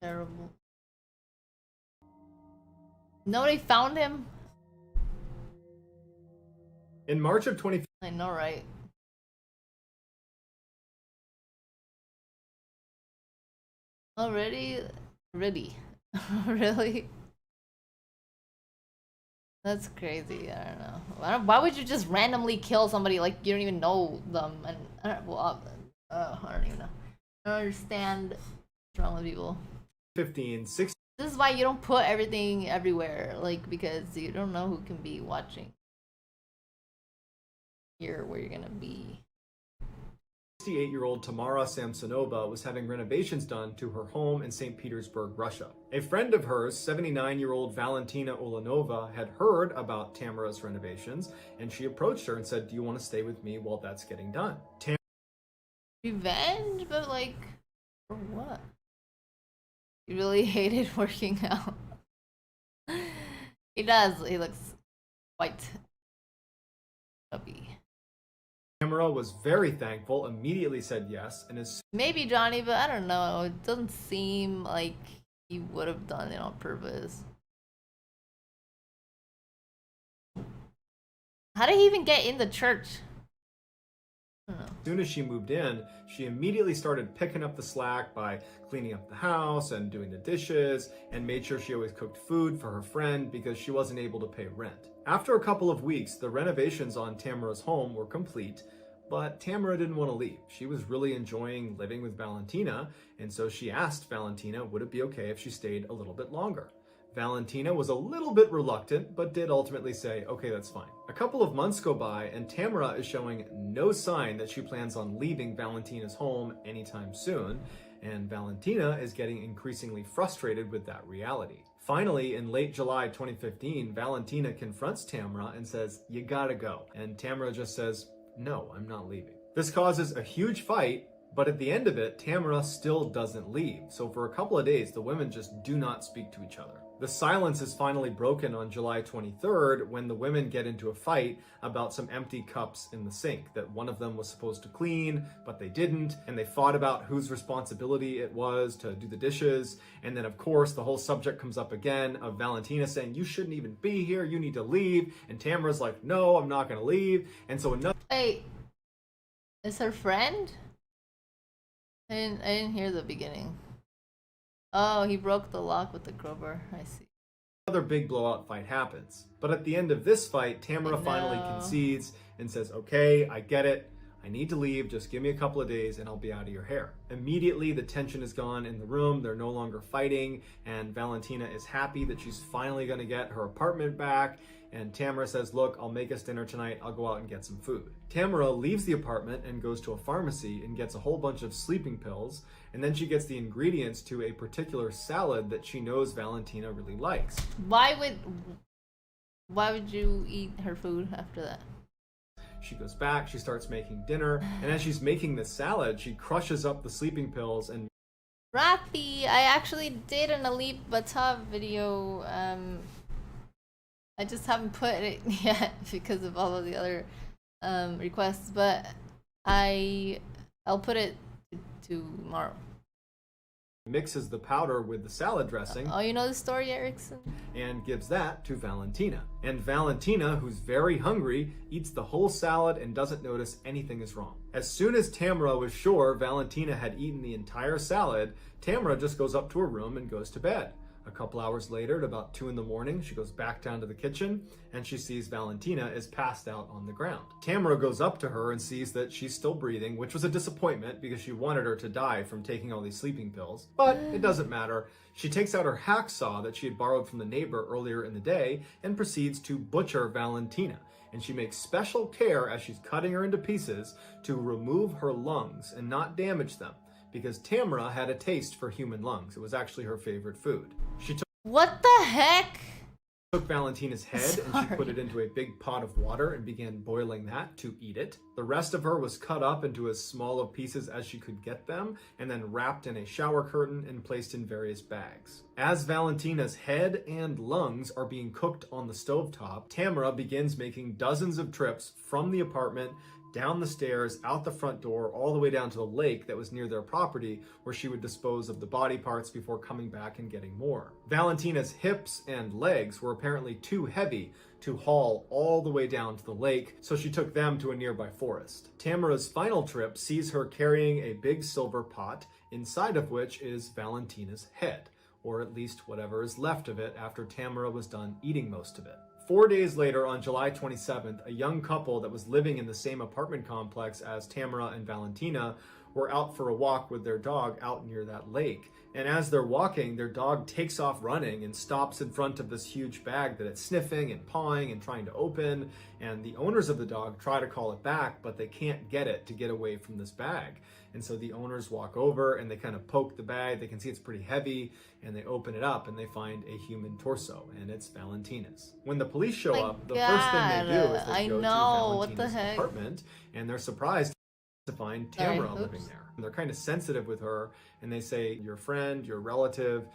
Terrible. Nobody found him? In March of 2015, I know, right? Already? Really? Really? That's crazy. I don't know. Why would you just randomly kill somebody like you don't even know them? And I don't even know. I don't understand what's wrong with people. 16. This is why you don't put everything everywhere, like, because you don't know who can be watching. Here, where you're gonna be. 68-year-old Tamara Samsonova was having renovations done to her home in St. Petersburg, Russia. A friend of hers, 79-year-old Valentina Ulanova, had heard about Tamara's renovations, and she approached her and said, "Do you want to stay with me while that's getting done?" Revenge? But like, for what? He really hated working out. He does. He looks quite chubby. Tamara was very thankful, immediately said yes, and is Maybe Johnny, but I don't know. It doesn't seem like he would have done it on purpose. How did he even get in the church? As soon as she moved in, she immediately started picking up the slack by cleaning up the house and doing the dishes, and made sure she always cooked food for her friend because she wasn't able to pay rent. After a couple of weeks, the renovations on Tamara's home were complete, but Tamara didn't want to leave. She was really enjoying living with Valentina, and so she asked Valentina would it be okay if she stayed a little bit longer. Valentina was a little bit reluctant, but did ultimately say, okay, that's fine. A couple of months go by, and Tamara is showing no sign that she plans on leaving Valentina's home anytime soon, and Valentina is getting increasingly frustrated with that reality. Finally, in late July 2015, Valentina confronts Tamara and says, "You gotta go." And Tamara just says, "No, I'm not leaving." This causes a huge fight, but at the end of it, Tamara still doesn't leave. So for a couple of days, the women just do not speak to each other. The silence is finally broken on July 23rd when the women get into a fight about some empty cups in the sink that one of them was supposed to clean, but they didn't, and they fought about whose responsibility it was to do the dishes. And then of course the whole subject comes up again of Valentina saying, "You shouldn't even be here, you need to leave," and Tamara's like, "No, I'm not gonna leave." And so another Is her friend? I didn't hear the beginning. Oh, he broke the lock with the crowbar. I see. Another big blowout fight happens. But at the end of this fight, Tamara finally No. concedes and says, okay, I get it. I need to leave. Just give me a couple of days and I'll be out of your hair. Immediately, the tension is gone in the room. They're no longer fighting. And Valentina is happy that she's finally going to get her apartment back. And Tamara says, look, I'll make us dinner tonight. I'll go out and get some food. Tamara leaves the apartment and goes to a pharmacy and gets a whole bunch of sleeping pills. And then she gets the ingredients to a particular salad that she knows Valentina really likes. Why would you eat her food after that? She goes back, she starts making dinner, and as she's making this salad, she crushes up the sleeping pills and... Rafi, I actually did an Elite Batov video. I just haven't put it yet because of all of the other requests, but I'll put it tomorrow. Mixes the powder with the salad dressing. Oh, you know the story, Erickson? And gives that to Valentina. And Valentina, who's very hungry, eats the whole salad and doesn't notice anything is wrong. As soon as Tamara was sure Valentina had eaten the entire salad, Tamara just goes up to her room and goes to bed. A couple hours later, at about 2 in the morning, she goes back down to the kitchen and she sees Valentina is passed out on the ground. Tamara goes up to her and sees that she's still breathing, which was a disappointment because she wanted her to die from taking all these sleeping pills. But it doesn't matter. She takes out her hacksaw that she had borrowed from the neighbor earlier in the day and proceeds to butcher Valentina. And she makes special care as she's cutting her into pieces to remove her lungs and not damage them, because Tamara had a taste for human lungs. It was actually her favorite food. She What the heck? took Valentina's head and she put it into a big pot of water and began boiling that to eat it. The rest of her was cut up into as small of pieces as she could get them and then wrapped in a shower curtain and placed in various bags. As Valentina's head and lungs are being cooked on the stovetop, Tamara begins making dozens of trips from the apartment down the stairs, out the front door, all the way down to the lake that was near their property, where she would dispose of the body parts before coming back and getting more. Valentina's hips and legs were apparently too heavy to haul all the way down to the lake, so she took them to a nearby forest. Tamara's final trip sees her carrying a big silver pot, inside of which is Valentina's head, or at least whatever is left of it after Tamara was done eating most of it. 4 days later, on July 27th, a young couple that was living in the same apartment complex as Tamara and Valentina were out for a walk with their dog out near that lake. And as they're walking, their dog takes off running and stops in front of this huge bag that it's sniffing and pawing and trying to open. And the owners of the dog try to call it back, but they can't get it to get away from this bag. And so the owners walk over and they kind of poke the bag. They can see it's pretty heavy, and they open it up and they find a human torso, and it's Valentina's. When the police show up, the first thing they do is they go to Valentina's apartment, and they're surprised to find Tamara living there. And they're kind of sensitive with her, and they say, your friend, your relative,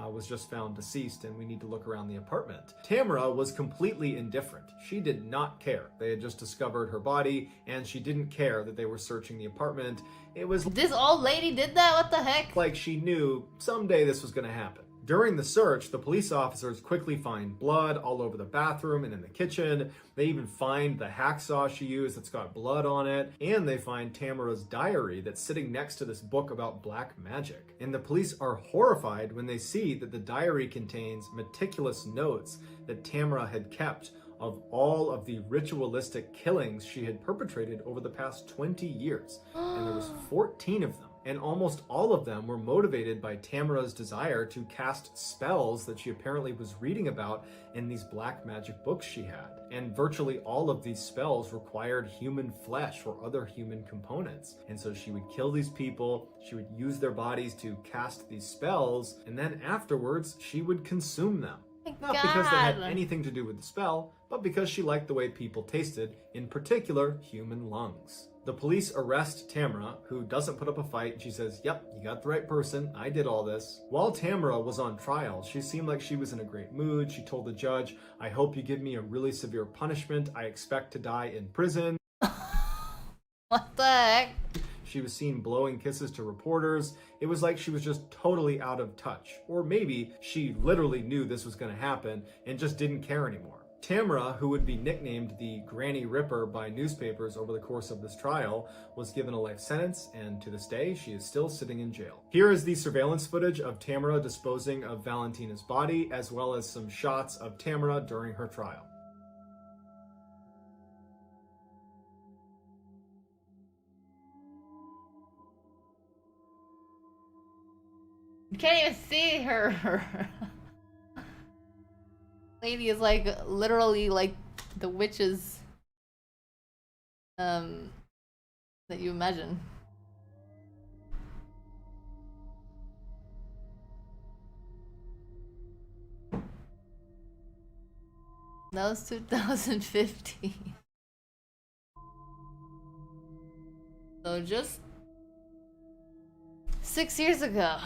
was just found deceased and we need to look around the apartment. Tamara was completely indifferent. She did not care. They had just discovered her body and she didn't care that they were searching the apartment. It was... This old lady did that? What the heck? Like she knew someday this was going to happen. During the search, the police officers quickly find blood all over the bathroom and in the kitchen. They even find the hacksaw she used that's got blood on it. And they find Tamara's diary that's sitting next to this book about black magic. And the police are horrified when they see that the diary contains meticulous notes that Tamara had kept of all of the ritualistic killings she had perpetrated over the past 20 years. And there was 14 of them. And almost all of them were motivated by Tamara's desire to cast spells that she apparently was reading about in these black magic books she had. And virtually all of these spells required human flesh or other human components. And so she would kill these people, she would use their bodies to cast these spells, and then afterwards she would consume them. Not because they had anything to do with the spell, but because she liked the way people tasted, in particular human lungs. The police arrest Tamara, who doesn't put up a fight, and she says, yep, you got the right person, I did all this. While Tamara was on trial, she seemed like she was in a great mood. She told the judge, I hope you give me a really severe punishment. I expect to die in prison. What the heck? She was seen blowing kisses to reporters. It was like she was just totally out of touch. Or maybe she literally knew this was going to happen and just didn't care anymore. Tamara, who would be nicknamed the Granny Ripper by newspapers over the course of this trial, was given a life sentence, and to this day, she is still sitting in jail. Here is the surveillance footage of Tamara disposing of Valentina's body, as well as some shots of Tamara during her trial. You can't even see her. Lady is like literally like the witches that you imagine. That was 2015. So just 6 years ago.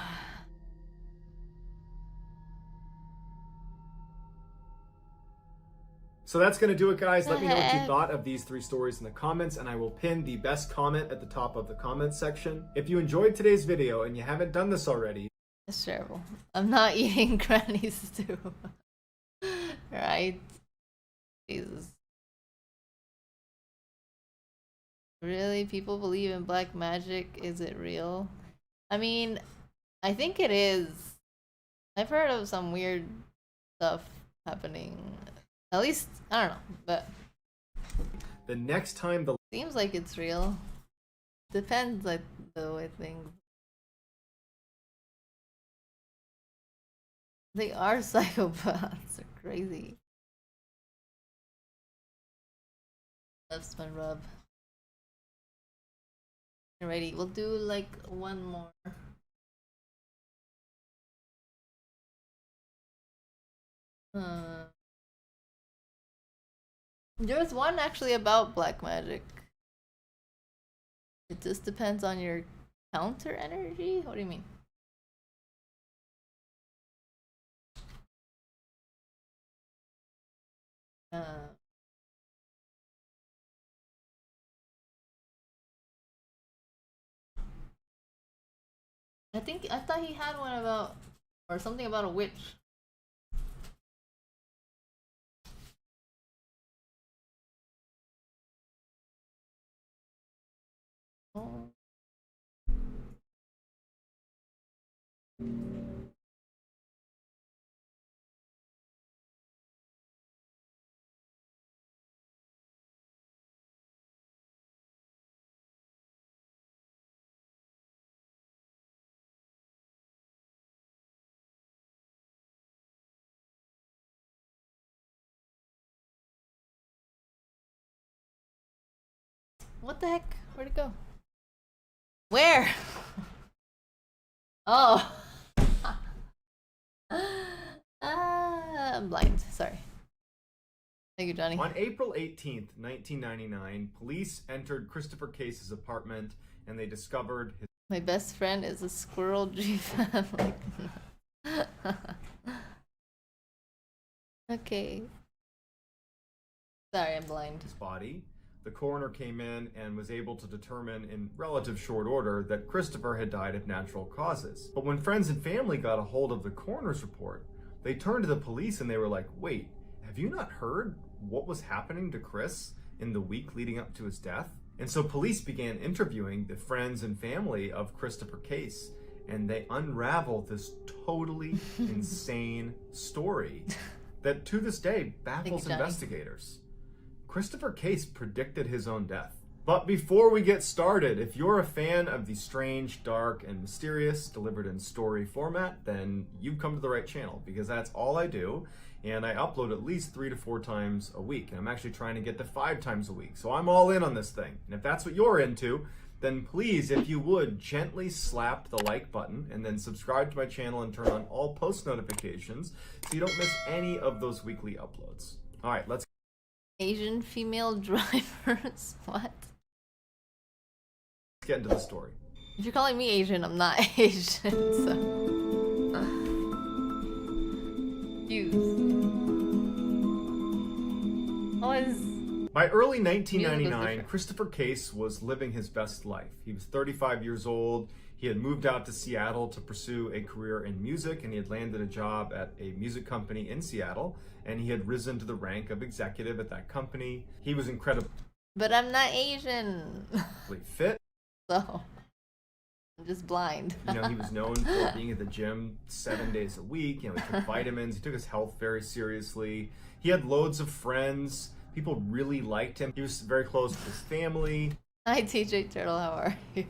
So that's going to do it, guys. Let me know what you thought of these 3 stories in the comments, and I will pin the best comment at the top of the comments section. If you enjoyed today's video and you haven't done this already... That's terrible. I'm not eating Granny stew. Right? Jesus. Really? People believe in black magic? Is it real? I mean, I think it is. I've heard of some weird stuff happening. At least, I don't know, but the next time the... Seems like it's real. Depends, like, the way things... They are psychopaths. They're crazy. Left spin rub. Alrighty, we'll do, like, one more. There's one actually about black magic. It just depends on your counter energy? What do you mean? I thought he had one about, or something about a witch. Oh. What the heck? Where'd it go? Where? Oh. I'm blind. Sorry. Thank you, Johnny. On April 18th, 1999, police entered Christopher Case's apartment and they discovered his... My best friend is a squirrel G-fan. Okay. Sorry, I'm blind. His body. The coroner came in and was able to determine in relative short order that Christopher had died of natural causes. But when friends and family got a hold of the coroner's report, they turned to the police and they were like, wait, have you not heard what was happening to Chris in the week leading up to his death? And so police began interviewing the friends and family of Christopher Case, and they unraveled this totally insane story that to this day baffles investigators. Christopher Case predicted his own death. But before we get started, if you're a fan of the strange, dark, and mysterious delivered in story format, then you've come to the right channel, because that's all I do, and I upload at least 3 to 4 times a week, and I'm actually trying to get to 5 times a week, so I'm all in on this thing. And if that's what you're into, then please, if you would, gently slap the like button, and then subscribe to my channel and turn on all post notifications so you don't miss any of those weekly uploads. Alright, let's Asian female drivers? What? get into the story. If you're calling me Asian, I'm not Asian, so... By early 1999, Christopher Case was living his best life. He was 35 years old. He He had moved out to Seattle to pursue a career in music, and he had landed a job at a music company in Seattle, and he had risen to the rank of executive at that company. He was incredibly But I'm not Asian. fit. So I'm just blind. You know, he was known for being at the gym 7 days a week. You know, he took vitamins. He took his health very seriously. He had loads of friends. People really liked him. He was very close with his family. Hi, TJ Turtle. How are you?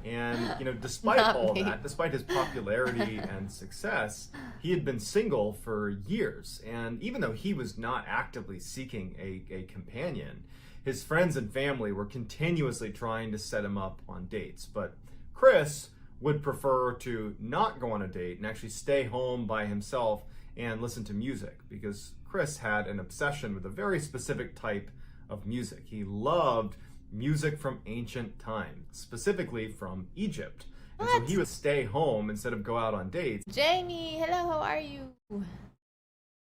And, you know, despite Not all me. that, despite his popularity and success, he had been single for years. And even though he was not actively seeking a companion, his friends and family were continuously trying to set him up on dates. But Chris would prefer to not go on a date and actually stay home by himself and listen to music, because Chris had an obsession with a very specific type of music. He loved music from ancient times, specifically from Egypt. And so he would stay home instead of go out on dates. Jamie, hello, how are you?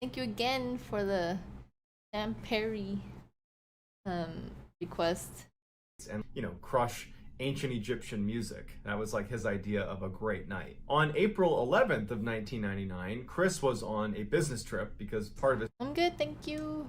Thank you again for the Sam Perry request. And, you know, crush ancient Egyptian music. That was like his idea of a great night. On April 11th of 1999, Chris was on a business trip because part of his I'm good, thank you.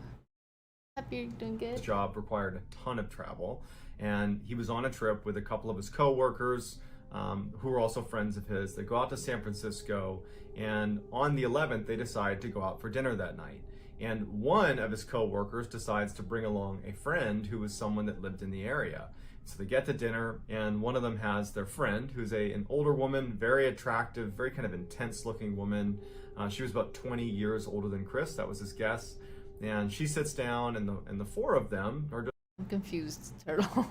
Happy you're doing good. job required a ton of travel, and he was on a trip with a couple of his co-workers who were also friends of his. They go out to San Francisco, and on the 11th they decide to go out for dinner that night. And one of his co-workers decides to bring along a friend who was someone that lived in the area. So they get to dinner, and one of them has their friend, who's an older woman, very attractive, very kind of intense looking woman. She was about 20 years older than Chris. That was his guess. And she sits down, and the four of them are just I'm confused, Turtle.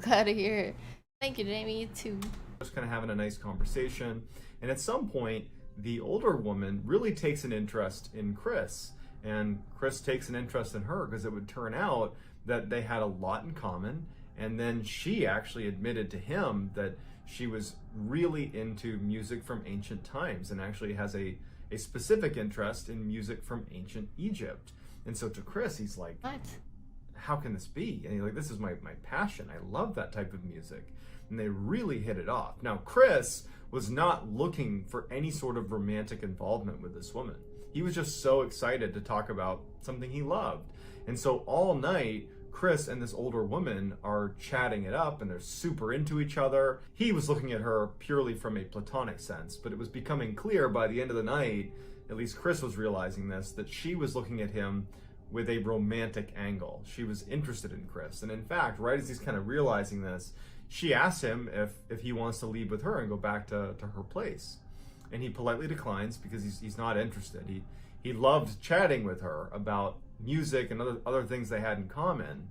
Glad to hear it. Thank you, Jamie. You too. just kind of having a nice conversation. And at some point, the older woman really takes an interest in Chris, and Chris takes an interest in her, because it would turn out that they had a lot in common. And then she actually admitted to him that she was really into music from ancient times, and actually has a specific interest in music from ancient Egypt. And so to Chris, he's like, what? How can this be? And he's like, this is my passion. I love that type of music. And they really hit it off. Now, Chris was not looking for any sort of romantic involvement with this woman. He was just so excited to talk about something he loved. And so all night, Chris and this older woman are chatting it up, and they're super into each other. He was looking at her purely from a platonic sense, but it was becoming clear by the end of the night, at least Chris was realizing this, that she was looking at him with a romantic angle. She was interested in Chris. And in fact, right as he's kind of realizing this, she asks him if he wants to leave with her and go back to her place. And he politely declines, because he's not interested. He loved chatting with her about music and other things they had in common,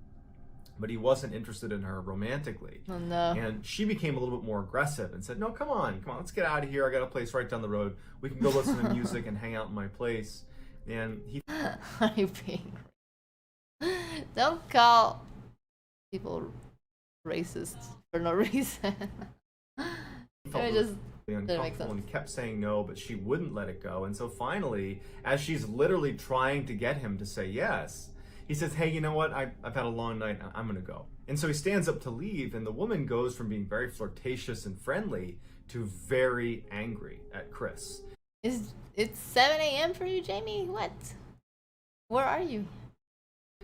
but he wasn't interested in her romantically. Oh no. And she became a little bit more aggressive and said, no, come on, let's get out of here. I got a place right down the road. We can go listen to music and hang out in my place. And he Are you being Don't call people racist for no reason. felt It just really didn't make uncomfortable sense. and kept saying no, but she wouldn't let it go. And so finally, as she's literally trying to get him to say yes, he says, hey, you know what? I've had a long night. I'm going to go. And so he stands up to leave, and the woman goes from being very flirtatious and friendly to very angry at Chris. It's 7 a.m. for you, Jamie? What? Where are you?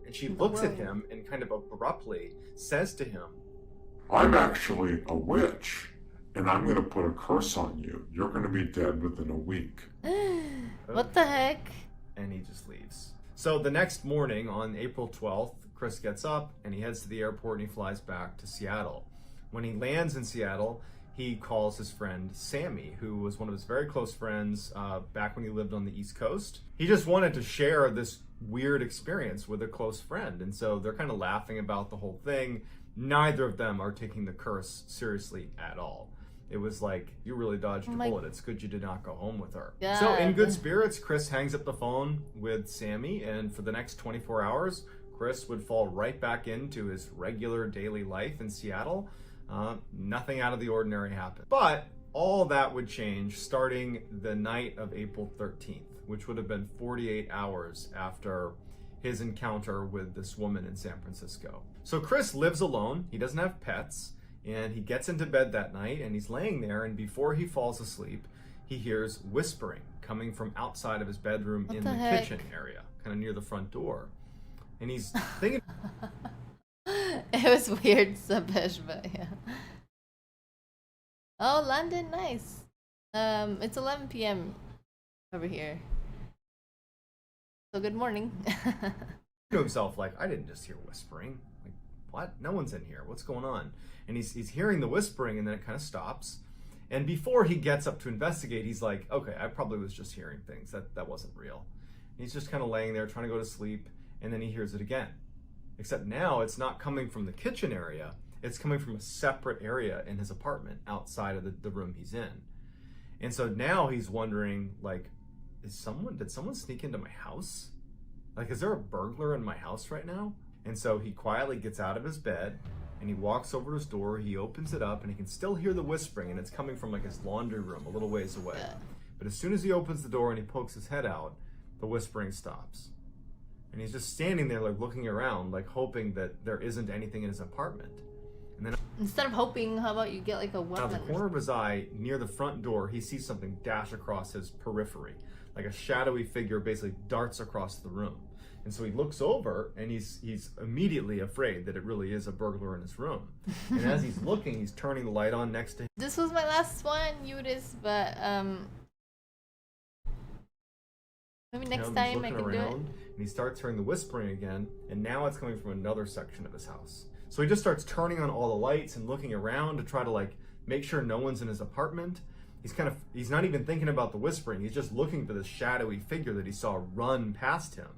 And she looks at him and kind of abruptly says to him, I'm actually a witch, and I'm going to put a curse on you. You're going to be dead within a week. What the heck? And he just leaves. So the next morning, on April 12th, Chris gets up and he heads to the airport and he flies back to Seattle. When he lands in Seattle, he calls his friend Sammy, who was one of his very close friends back when he lived on the East Coast. He just wanted to share this weird experience with a close friend, and so they're kind of laughing about the whole thing. Neither of them are taking the curse seriously at all. It was like, you really dodged a bullet. It's good you did not go home with her. God. So in good spirits, Chris hangs up the phone with Sammy, and for the next 24 hours, Chris would fall right back into his regular daily life in Seattle. Nothing out of the ordinary happened. But all that would change starting the night of April 13th, which would have been 48 hours after his encounter with this woman in San Francisco. So Chris lives alone. He doesn't have pets. And he gets into bed that night and he's laying there, and before he falls asleep, he hears whispering coming from outside of his bedroom in the kitchen area, kind of near the front door. And he's thinking... It was weird, Sabish, but yeah. Oh, London, nice. It's 11 p.m. over here. So good morning. to himself, like, I didn't just hear whispering. Like, what? No one's in here. What's going on? And he's hearing the whispering, and then it kind of stops. And before he gets up to investigate, he's like, okay, I probably was just hearing things. That wasn't real. And he's just kind of laying there trying to go to sleep, and then he hears it again. Except now it's not coming from the kitchen area. It's coming from a separate area in his apartment outside of the room he's in. And so now he's wondering, like, did someone sneak into my house? Like, is there a burglar in my house right now? And so he quietly gets out of his bed and he walks over to his door, he opens it up, and he can still hear the whispering, and it's coming from like his laundry room a little ways away. But as soon as he opens the door and he pokes his head out, the whispering stops. And he's just standing there like looking around, like hoping that there isn't anything in his apartment. And then instead of hoping, how about you get like a weapon? out of the corner of his eye, near the front door, he sees something dash across his periphery. Like a shadowy figure basically darts across the room. And so he looks over and he's immediately afraid that it really is a burglar in his room. And as he's looking, he's turning the light on next to him. This was my last one, Eudes, but maybe next time I can do it. And he starts hearing the whispering again, and now it's coming from another section of his house. So he just starts turning on all the lights and looking around to try to like make sure no one's in his apartment. He's not even thinking about the whispering. He's just looking for this shadowy figure that he saw run past him.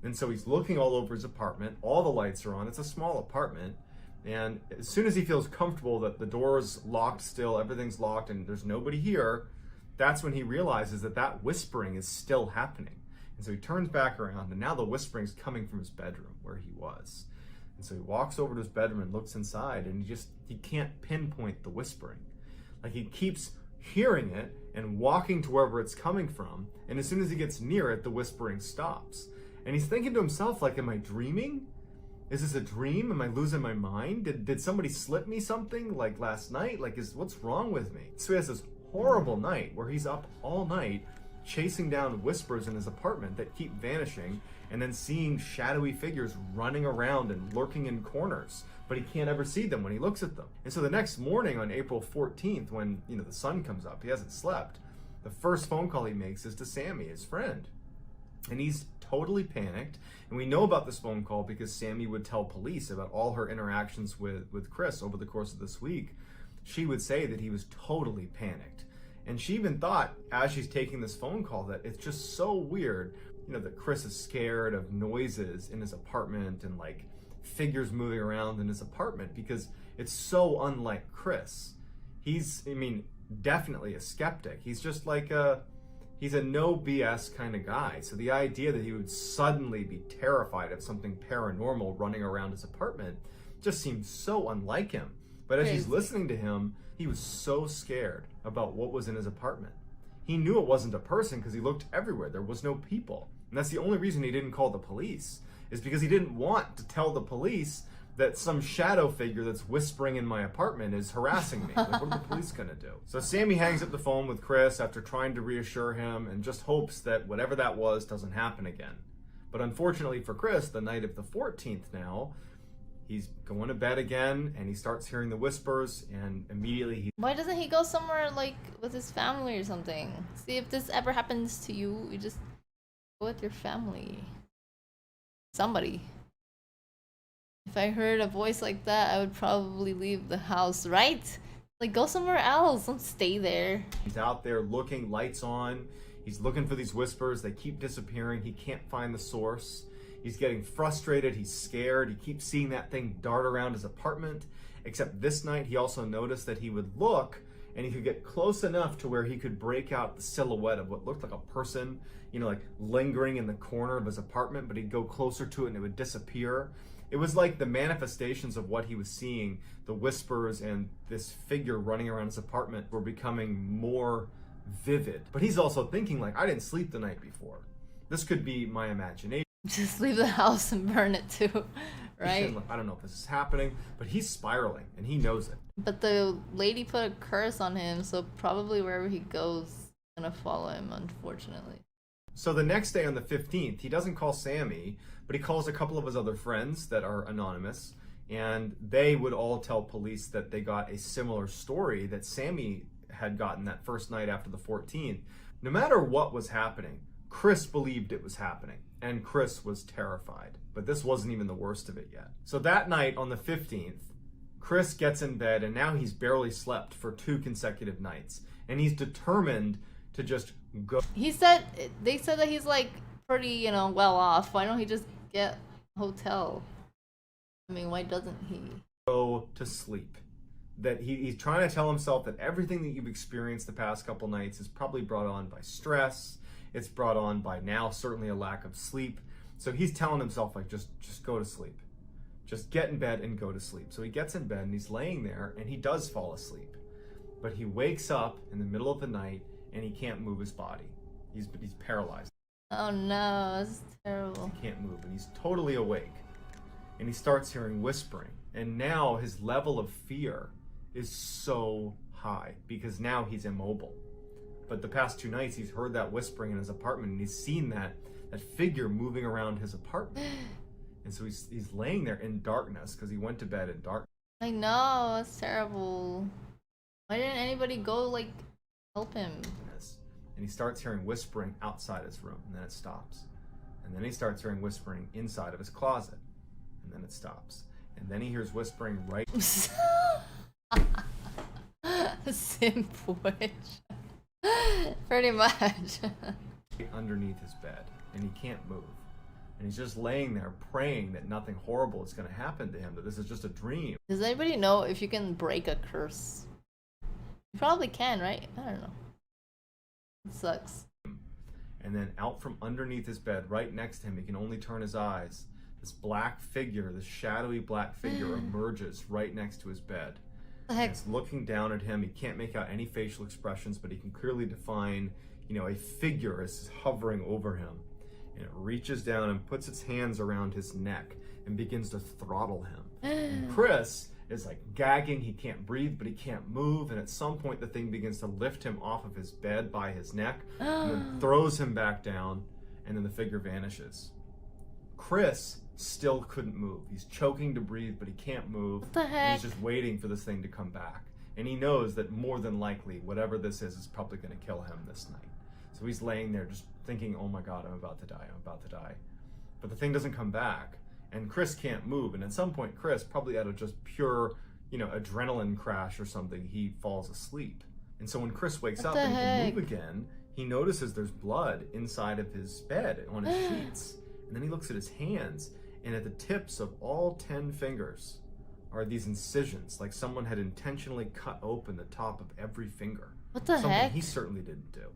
And so he's looking all over his apartment. All the lights are on. It's a small apartment. And as soon as he feels comfortable that the door's locked still, everything's locked, and there's nobody here, that's when he realizes that whispering is still happening. And so he turns back around, and now the whispering's coming from his bedroom where he was. And so he walks over to his bedroom and looks inside, and he can't pinpoint the whispering. Like, he keeps hearing it and walking to wherever it's coming from, and as soon as he gets near it, the whispering stops. And he's thinking to himself, like, am I dreaming? Is this a dream? Am I losing my mind? Did somebody slip me something like last night? Like, what's wrong with me? So he has this horrible night where he's up all night chasing down whispers in his apartment that keep vanishing, and then seeing shadowy figures running around and lurking in corners, but he can't ever see them when he looks at them. And so the next morning on April 14th, when the sun comes up, he hasn't slept, the first phone call he makes is to Sammy, his friend. And he's totally panicked, and we know about this phone call because Sammy would tell police about all her interactions with Chris over the course of this week. She would say that he was totally panicked. And she even thought, as she's taking this phone call, that it's just so weird, that Chris is scared of noises in his apartment and like figures moving around in his apartment, because it's so unlike Chris. He's, definitely a skeptic. He's just like he's a no BS kind of guy. So the idea that he would suddenly be terrified of something paranormal running around his apartment just seems so unlike him. But as she's listening to him, he was so scared about what was in his apartment. He knew it wasn't a person because he looked everywhere. There was no people. And that's the only reason he didn't call the police, is because he didn't want to tell the police that some shadow figure that's whispering in my apartment is harassing me. Like, what are the police gonna do? So Sammy hangs up the phone with Chris after trying to reassure him and just hopes that whatever that was doesn't happen again. But unfortunately for Chris, the night of the 14th now, he's going to bed again, and he starts hearing the whispers, and immediately Why doesn't he go somewhere like with his family or something? See, if this ever happens to you, you just go with your family. Somebody. If I heard a voice like that, I would probably leave the house, right? Like, go somewhere else. Don't stay there. He's out there looking, lights on. He's looking for these whispers. They keep disappearing. He can't find the source. He's getting frustrated. He's scared. He keeps seeing that thing dart around his apartment. Except this night, he also noticed that he would look, and he could get close enough to where he could break out the silhouette of what looked like a person, like lingering in the corner of his apartment, but he'd go closer to it and it would disappear. It was like the manifestations of what he was seeing, the whispers and this figure running around his apartment, were becoming more vivid. But he's also thinking, like, I didn't sleep the night before. This could be my imagination. Just leave the house and burn it too, right? I don't know if this is happening, but he's spiraling and he knows it. But the lady put a curse on him, so probably wherever he goes, it's gonna follow him, unfortunately. So the next day on the 15th, he doesn't call Sammy, but he calls a couple of his other friends that are anonymous, and they would all tell police that they got a similar story that Sammy had gotten that first night after the 14th. No matter what was happening, Chris believed it was happening, and Chris was terrified. But this wasn't even the worst of it yet. So that night on the 15th, Chris gets in bed, and now he's barely slept for 2 consecutive nights, and he's determined to just go. They said that he's like pretty, well off. Why don't he just get a hotel? I mean, why doesn't he? Go to sleep. That he's trying to tell himself that everything that you've experienced the past couple nights is probably brought on by stress. It's brought on by now certainly a lack of sleep. So he's telling himself, like, just go to sleep. Just get in bed and go to sleep. So he gets in bed and he's laying there and he does fall asleep. But he wakes up in the middle of the night and he can't move his body. He's paralyzed. Oh no, this is terrible. He can't move and he's totally awake. And he starts hearing whispering. And now his level of fear is so high because now he's immobile. But the past 2 nights he's heard that whispering in his apartment and he's seen that figure moving around his apartment. And so he's laying there in darkness because he went to bed in darkness. I know, it's terrible. Why didn't anybody go, like, help him? And he starts hearing whispering outside his room, and then it stops. And then he starts hearing whispering inside of his closet, and then it stops. And then he hears whispering right... Simple witch. Pretty much. underneath his bed, and he can't move. And he's just laying there praying that nothing horrible is going to happen to him, that this is just a dream. Does anybody know if you can break a curse? You probably can, right? I don't know. It sucks. And then out from underneath his bed, right next to him, he can only turn his eyes. This black figure, this shadowy black figure emerges right next to his bed. The heck? And it's looking down at him. He can't make out any facial expressions, but he can clearly define, a figure is hovering over him. And it reaches down and puts its hands around his neck and begins to throttle him. And Chris is like gagging, he can't breathe, but he can't move, and at some point the thing begins to lift him off of his bed by his neck and then throws him back down, and then the figure vanishes. Chris still couldn't move. He's choking to breathe, but he can't move. What the heck? And he's just waiting for this thing to come back. And he knows that more than likely, whatever this is probably going to kill him this night. So he's laying there just thinking, oh my God, I'm about to die, I'm about to die. But the thing doesn't come back, and Chris can't move. And at some point, Chris, probably out of just pure, adrenaline crash or something, he falls asleep. And so when Chris wakes up and he can move again, he notices there's blood inside of his bed on his sheets. And then he looks at his hands, and at the tips of all 10 fingers are these incisions, like someone had intentionally cut open the top of every finger. What the Something heck? he certainly didn't do.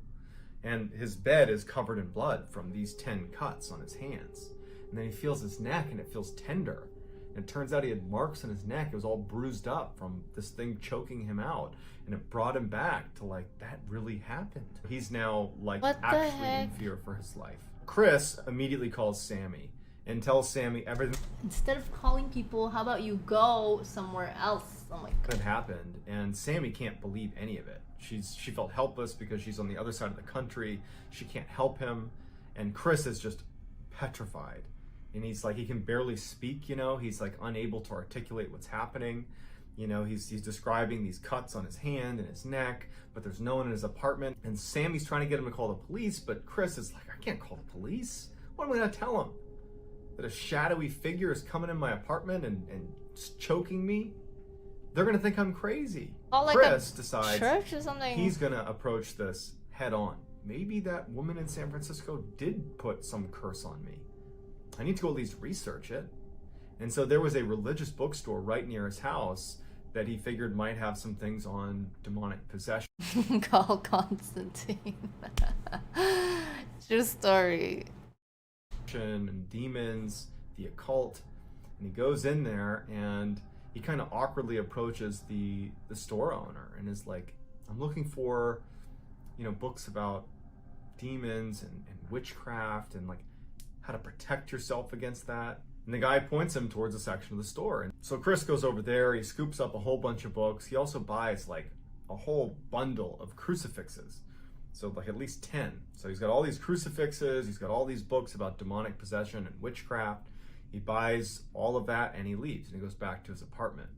And his bed is covered in blood from these 10 cuts on his hands. And then he feels his neck, and it feels tender. And it turns out he had marks on his neck. It was all bruised up from this thing choking him out. And it brought him back to, like, that really happened. He's now, like, actually in fear for his life. Chris immediately calls Sammy and tells Sammy everything Instead of calling people, how about you go somewhere else? Oh my God. that happened. And Sammy can't believe any of it. She felt helpless because she's on the other side of the country. She can't help him. And Chris is just petrified. And he's like, he can barely speak, he's like unable to articulate what's happening. He's describing these cuts on his hand and his neck, but there's no one in his apartment. And Sammy's trying to get him to call the police, but Chris is like, I can't call the police. What am I gonna tell him? That a shadowy figure is coming in my apartment and choking me? They're gonna think I'm crazy. Like Chris decides church or something. He's gonna approach this head on. Maybe that woman in San Francisco did put some curse on me. I need to go at least research it. And so there was a religious bookstore right near his house that he figured might have some things on demonic possession. Call Constantine. True story. And demons, the occult. And he goes in there and he kind of awkwardly approaches the store owner and is like, I'm looking for, books about demons and witchcraft and like how to protect yourself against that. And the guy points him towards a section of the store. And so Chris goes over there, he scoops up a whole bunch of books. He also buys like a whole bundle of crucifixes. So like at least 10. So he's got all these crucifixes, he's got all these books about demonic possession and witchcraft. He buys all of that and he leaves and he goes back to his apartment.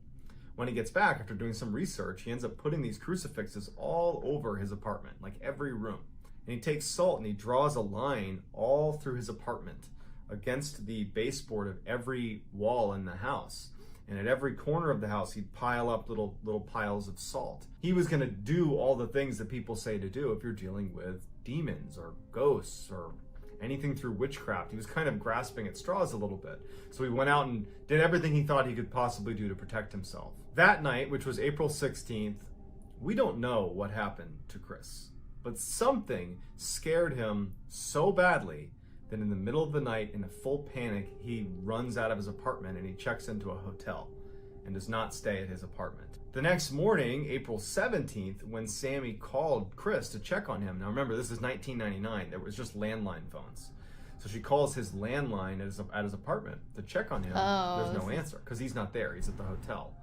When he gets back after doing some research, he ends up putting these crucifixes all over his apartment, like every room. And he takes salt and he draws a line all through his apartment against the baseboard of every wall in the house. And at every corner of the house, he'd pile up little piles of salt. He was gonna do all the things that people say to do if you're dealing with demons or ghosts or anything through witchcraft. He was kind of grasping at straws a little bit. So he went out and did everything he thought he could possibly do to protect himself. That night, which was April 16th, we don't know what happened to Chris, but something scared him so badly that in the middle of the night, in a full panic, he runs out of his apartment and he checks into a hotel and does not stay at his apartment. The next morning, April 17th, when Sammy called Chris to check on him. Now remember, this is 1999. There was just landline phones. So she calls his landline at his apartment to check on him. There's no answer because he's not there. He's at the hotel.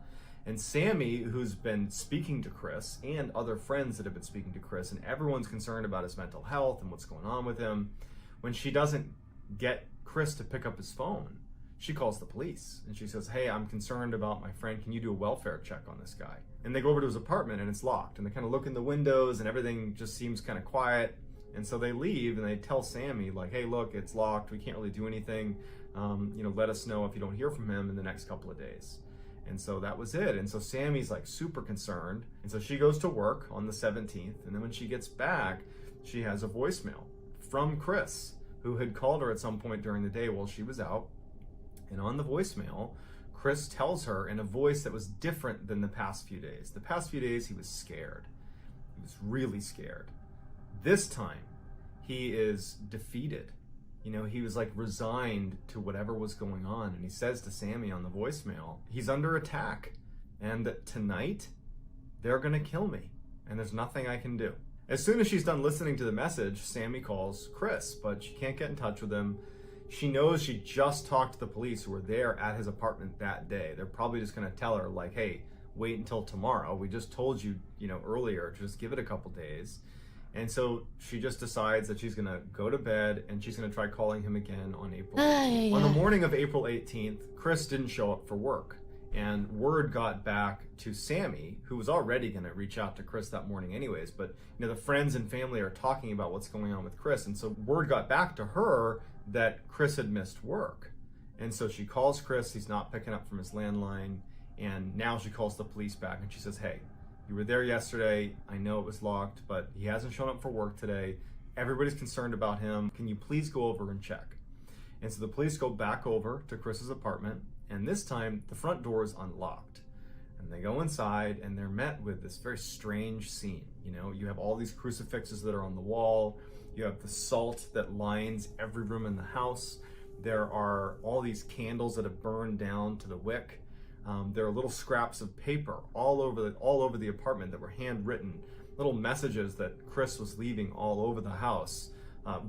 And Sammy, who's been speaking to Chris, and other friends that have been speaking to Chris, and everyone's concerned about his mental health and what's going on with him, when she doesn't get Chris to pick up his phone, she calls the police and she says, "Hey, I'm concerned about my friend. Can you do a welfare check on this guy?" And they go over to his apartment and it's locked. And they kind of look in the windows and everything just seems kind of quiet. And so they leave and they tell Sammy, like, "Hey, look, it's locked. We can't really do anything. Let us know if you don't hear from him in the next couple of days." And so that was it. And so Sammy's like super concerned. And so she goes to work on the 17th. And then when she gets back, she has a voicemail from Chris, who had called her at some point during the day while she was out. And on the voicemail, Chris tells her in a voice that was different than the past few days. The past few days, he was scared. He was really scared. This time, he is defeated. He was like resigned to whatever was going on. And he says to Sammy on the voicemail, he's under attack. And that tonight, they're gonna kill me. And there's nothing I can do. As soon as she's done listening to the message, Sammy calls Chris, but she can't get in touch with him. She knows she just talked to the police who were there at his apartment that day. They're probably just going to tell her, like, "Hey, wait until tomorrow. We just told you, earlier, just give it a couple days." And so she just decides that she's going to go to bed and she's going to try calling him again on April 18th. On the morning of April 18th, Chris didn't show up for work. And word got back to Sammy, who was already going to reach out to Chris that morning anyways. But, the friends and family are talking about what's going on with Chris. And so word got back to her that Chris had missed work. And so she calls Chris. He's not picking up from his landline. And now she calls the police back and she says, "Hey, you were there yesterday. I know it was locked, but he hasn't shown up for work today. Everybody's concerned about him. Can you please go over and check?" And so the police go back over to Chris's apartment. And this time, the front door is unlocked. And they go inside, and they're met with this very strange scene. You have all these crucifixes that are on the wall. You have the salt that lines every room in the house. There are all these candles that have burned down to the wick. There are little scraps of paper all over the apartment that were handwritten, little messages that Chris was leaving all over the house,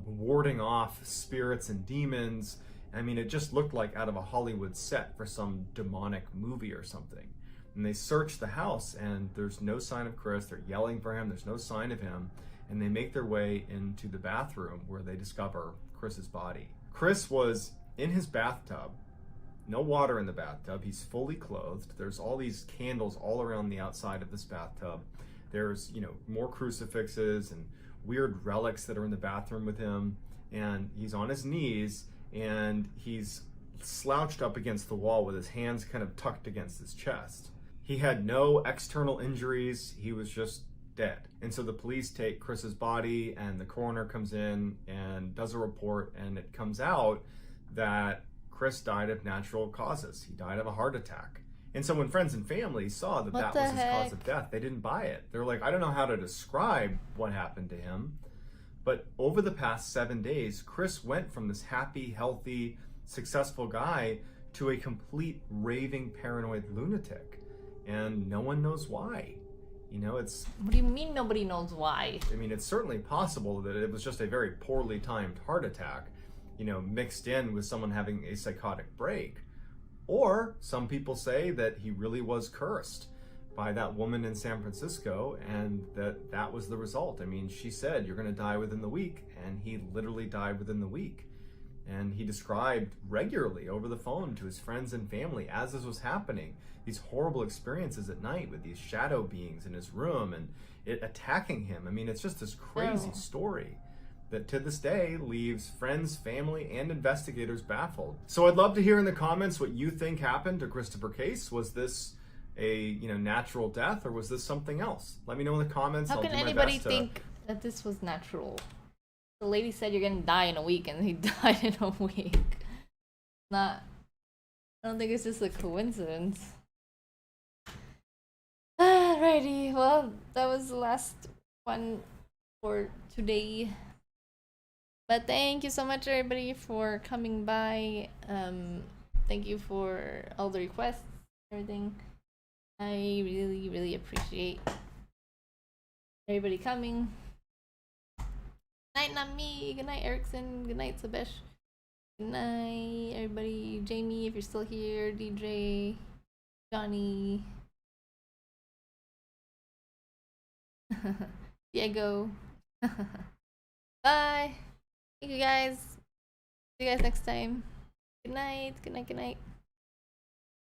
warding off spirits and demons. I mean, it just looked like out of a Hollywood set for some demonic movie or something. And they search the house and there's no sign of Chris. They're yelling for him. There's no sign of him. And they make their way into the bathroom where they discover Chris's body. Chris was in his bathtub, no water in the bathtub. He's fully clothed. There's all these candles all around the outside of this bathtub. There's, more crucifixes and weird relics that are in the bathroom with him. And he's on his knees and he's slouched up against the wall with his hands kind of tucked against his chest. He had no external injuries. He was just dead. And so the police take Chris's body and the coroner comes in and does a report, and it comes out that Chris died of natural causes. He died of a heart attack. And so when friends and family saw that that was his cause of death, they didn't buy it. They're like, "I don't know how to describe what happened to him." But over the past 7 days, Chris went from this happy, healthy, successful guy to a complete raving paranoid lunatic. And no one knows why. It's... What do you mean nobody knows why? I mean, it's certainly possible that it was just a very poorly timed heart attack. you know, mixed in with someone having a psychotic break. Or some people say that he really was cursed by that woman in San Francisco, and that was the result. I mean, she said, you're going to die within the week, and he literally died within the week. And he described regularly over the phone to his friends and family, as this was happening, these horrible experiences at night with these shadow beings in his room and it attacking him. I mean, it's just this crazy story that to this day leaves friends, family, and investigators baffled. So I'd love to hear in the comments what you think happened to Christopher Case. Was this a natural death, or was this something else? Let me know in the comments. How can anybody think that this was natural? The lady said you're gonna die in a week, and he died in a week. I don't think it's just a coincidence. Alrighty, well, that was the last one for today. But thank you so much, everybody, for coming by. Thank you for all the requests, everything. I really, really appreciate everybody coming. Good night, Nami. Good night, Erickson. Good night, Sabesh. Good night, everybody. Jamie, if you're still here. DJ. Johnny. Diego. Bye. Thank you guys. See you guys next time. Good night. Good night. Good night.